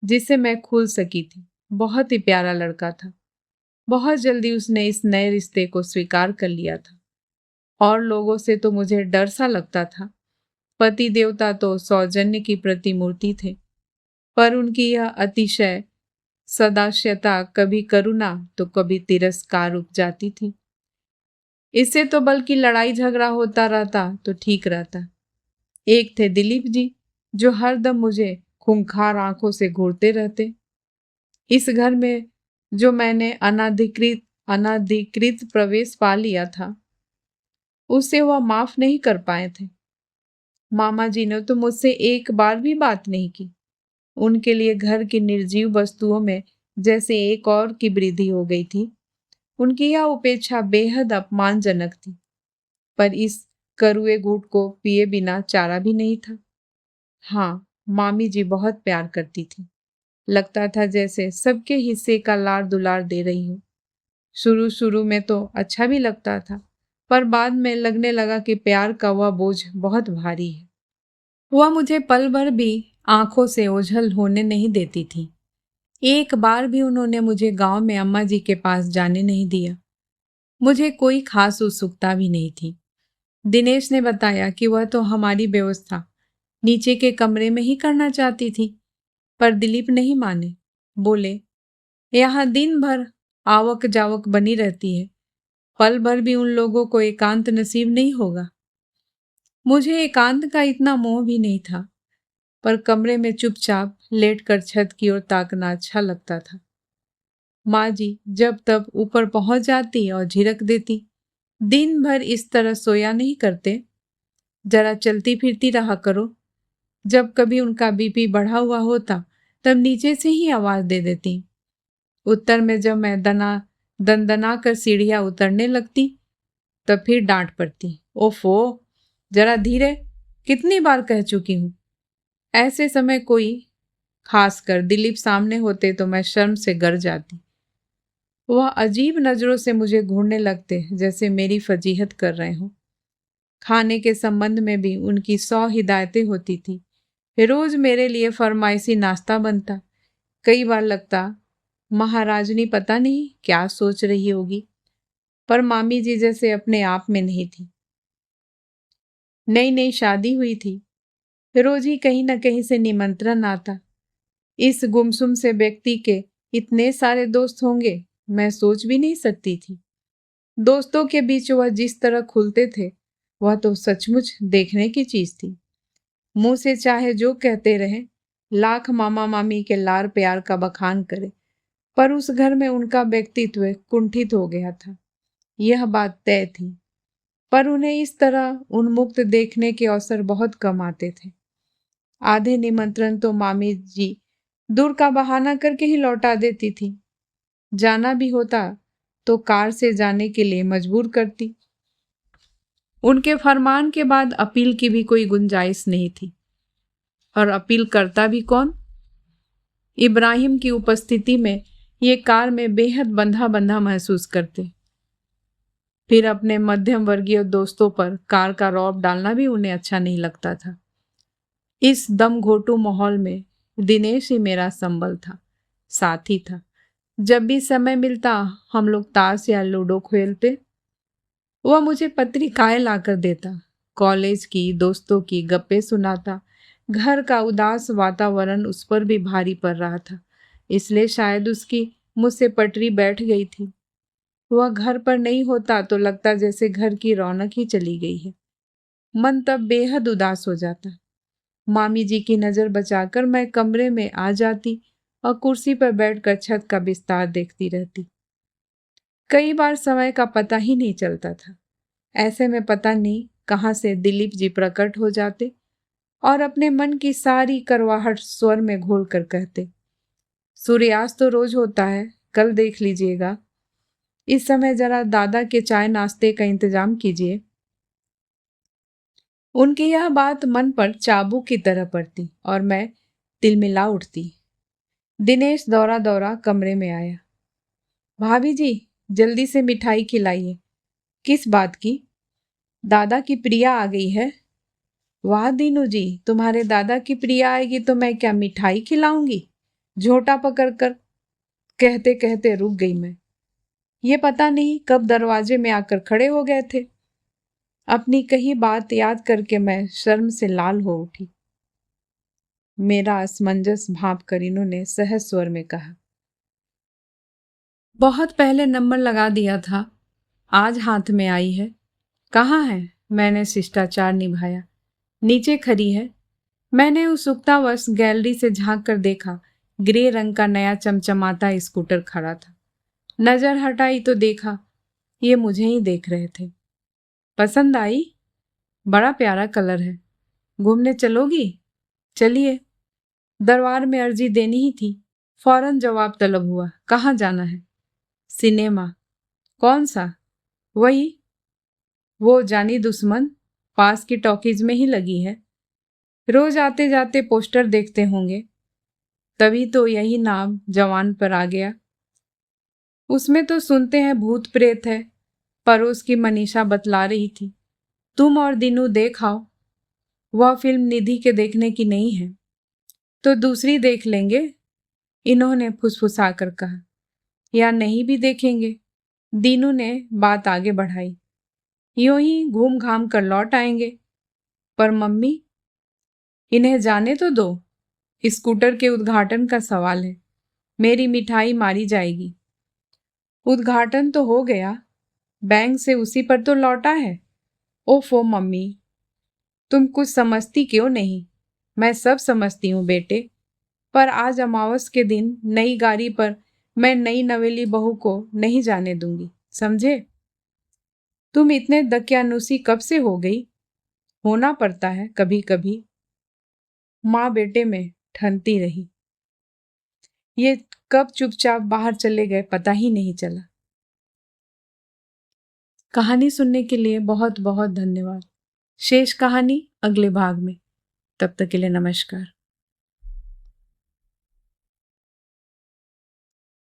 जिसे मैं खुल सकी थी। बहुत ही प्यारा लड़का था। बहुत जल्दी उसने इस नए रिश्ते को स्वीकार कर लिया था। और लोगों से तो मुझे डर सा लगता था। पति देवता तो सौजन्य की प्रतिमूर्ति थे, पर उनकी यह अतिशय सदास्यता कभी करुणा तो कभी तिरस्कार उपजाती थी। इससे तो बल्कि लड़ाई झगड़ा होता रहता तो ठीक रहता। एक थे दिलीप जी, जो हरदम मुझे खूंखार आंखों से घूरते रहते। इस घर में जो मैंने अनाधिकृत प्रवेश पा लिया था, उसे वह माफ नहीं कर पाए थे। मामा जी ने तो मुझसे एक बार भी बात नहीं की। उनके लिए घर की निर्जीव वस्तुओं में जैसे एक और की वृद्धि हो गई थी। उनकी यह उपेक्षा बेहद अपमानजनक थी, पर इस करुए घूंट को पिए बिना चारा भी नहीं था। हाँ, मामी जी बहुत प्यार करती थी। लगता था जैसे सबके हिस्से का लाड़ दुलार दे रही हूँ। शुरू शुरू में तो अच्छा भी लगता था, पर बाद में लगने लगा कि प्यार का वह बोझ बहुत भारी है। वह मुझे पल भर भी आंखों से ओझल होने नहीं देती थी। एक बार भी उन्होंने मुझे गांव में अम्मा जी के पास जाने नहीं दिया। मुझे कोई खास उत्सुकता भी नहीं थी। दिनेश ने बताया कि वह तो हमारी व्यवस्था नीचे के कमरे में ही करना चाहती थी, पर दिलीप नहीं माने। बोले, यहाँ दिन भर आवक जावक बनी रहती है, पल भर भी उन लोगों को एकांत नसीब नहीं होगा। मुझे एकांत का इतना मोह भी नहीं था, पर कमरे में चुपचाप लेटकर छत की ओर ताकना अच्छा लगता था। माँ जी जब तब ऊपर पहुंच जाती और झिड़क देती, दिन भर इस तरह सोया नहीं करते, जरा चलती फिरती रहा करो। जब कभी उनका बीपी बढ़ा हुआ होता, तब नीचे से ही आवाज दे देती। उत्तर में जब मैं दंदना कर सीढ़ियां उतरने लगती, तब फिर डांट पड़ती। ओफो, जरा धीरे, कितनी बार कह चुकी हूं। ऐसे समय कोई, खासकर दिलीप सामने होते तो मैं शर्म से गर जाती। वह अजीब नजरों से मुझे घूरने लगते, जैसे मेरी फजीहत कर रहे हों। खाने के संबंध में भी उनकी 100 हिदायतें होती थी। रोज मेरे लिए फरमाइशी नाश्ता बनता। कई बार लगता महाराजनी पता नहीं क्या सोच रही होगी, पर मामी जी जैसे अपने आप में नहीं थी। नई नई शादी हुई थी, रोज ही कहीं न कहीं से निमंत्रण आता। इस गुमसुम से व्यक्ति के इतने सारे दोस्त होंगे, मैं सोच भी नहीं सकती थी। दोस्तों के बीच वह जिस तरह खुलते थे, वह तो सचमुच देखने की चीज थी। मुंह से चाहे जो कहते रहे, लाख मामा मामी के लार प्यार का बखान करे, पर उस घर में उनका व्यक्तित्व कुंठित हो गया था, यह बात तय थी। पर उन्हें इस तरह उन्मुक्त देखने के अवसर बहुत कम आते थे। आधे निमंत्रण तो मामी जी दूर का बहाना करके ही लौटा देती थी। जाना भी होता तो कार से जाने के लिए मजबूर करती। उनके फरमान के बाद अपील की भी कोई गुंजाइश नहीं थी। और अपील करता भी कौन? इब्राहिम की उपस्थिति में ये कार में बेहद बंधा बंधा महसूस करते। फिर अपने मध्यम वर्गीय दोस्तों पर कार का रौब डालना भी उन्हें अच्छा नहीं लगता था। इस दम घोटू माहौल में दिनेश ही मेरा संबल था, साथी था। जब भी समय मिलता हम लोग ताश या लूडो खेलते। वह मुझे पत्रिकाएं लाकर देता, कॉलेज की दोस्तों की गप्पे सुनाता। घर का उदास वातावरण उस पर भी भारी पड़ रहा था, इसलिए शायद उसकी मुझसे पटरी बैठ गई थी। वह घर पर नहीं होता तो लगता जैसे घर की रौनक ही चली गई है। मन तब बेहद उदास हो जाता। मामी जी की नजर बचाकर मैं कमरे में आ जाती और कुर्सी पर बैठकर छत का विस्तार देखती रहती। कई बार समय का पता ही नहीं चलता था। ऐसे में पता नहीं कहाँ से दिलीप जी प्रकट हो जाते और अपने मन की सारी करवाहट स्वर में घोल कर कहते, सूर्यास्त तो रोज होता है, कल देख लीजिएगा। इस समय जरा दादा के चाय नाश्ते का इंतजाम कीजिए। उनकी यह बात मन पर चाबुक की तरह पड़ती और मैं तिलमिला उठती। दिनेश दौड़ा दौड़ा कमरे में आया। भाभी जी, जल्दी से मिठाई खिलाइए। किस बात की? दादा की प्रिया आ गई है। वाह दीनू जी, तुम्हारे दादा की प्रिया आएगी तो मैं क्या मिठाई खिलाऊंगी? झोटा पकड़कर कहते कहते रुक गई मैं। ये पता नहीं कब दरवाजे में आकर खड़े हो गए थे। अपनी कही बात याद करके मैं शर्म से लाल हो उठी। मेरा असमंजस भांप कर इन्होंने सहज स्वर में कहा, बहुत पहले नंबर लगा दिया था, आज हाथ में आई है। कहाँ है? मैंने शिष्टाचार निभाया। नीचे खड़ी है। मैंने उत्सुकतावश गैलरी से झांक कर देखा। ग्रे रंग का नया चमचमाता स्कूटर खड़ा था। नजर हटाई तो देखा ये मुझे ही देख रहे थे। पसंद आई? बड़ा प्यारा कलर है। घूमने चलोगी? चलिए। दरबार में अर्जी देनी ही थी। फौरन जवाब तलब हुआ। कहाँ जाना है? सिनेमा। कौन सा? वही, वो जानी दुश्मन, पास की टॉकीज में ही लगी है। रोज आते जाते पोस्टर देखते होंगे, तभी तो यही नाम जवान पर आ गया। उसमें तो सुनते हैं भूत प्रेत है। पड़ोस की मनीषा बतला रही थी। तुम और दीनू देख आओ। वह फिल्म निधि के देखने की नहीं है तो दूसरी देख लेंगे, इन्होंने फुसफुसा कर कहा। या नहीं भी देखेंगे, दीनू ने बात आगे बढ़ाई। यूं ही घूम घाम कर लौट आएंगे। पर मम्मी, इन्हें जाने तो दो। स्कूटर के उद्घाटन का सवाल है। मेरी मिठाई मारी जाएगी। उद्घाटन तो हो गया, बैंक से उसी पर तो लौटा है। ओफो मम्मी, तुम कुछ समझती क्यों नहीं? मैं सब समझती हूँ बेटे, पर आज अमावस के दिन नई गाड़ी पर मैं नई नवेली बहू को नहीं जाने दूंगी, समझे? तुम इतने दकियानुसी कब से हो गई? होना पड़ता है कभी कभी। माँ बेटे में ठनती रही। ये कब चुपचाप बाहर चले गए पता ही नहीं चला। कहानी सुनने के लिए बहुत बहुत धन्यवाद। शेष कहानी अगले भाग में। तब तक के लिए नमस्कार।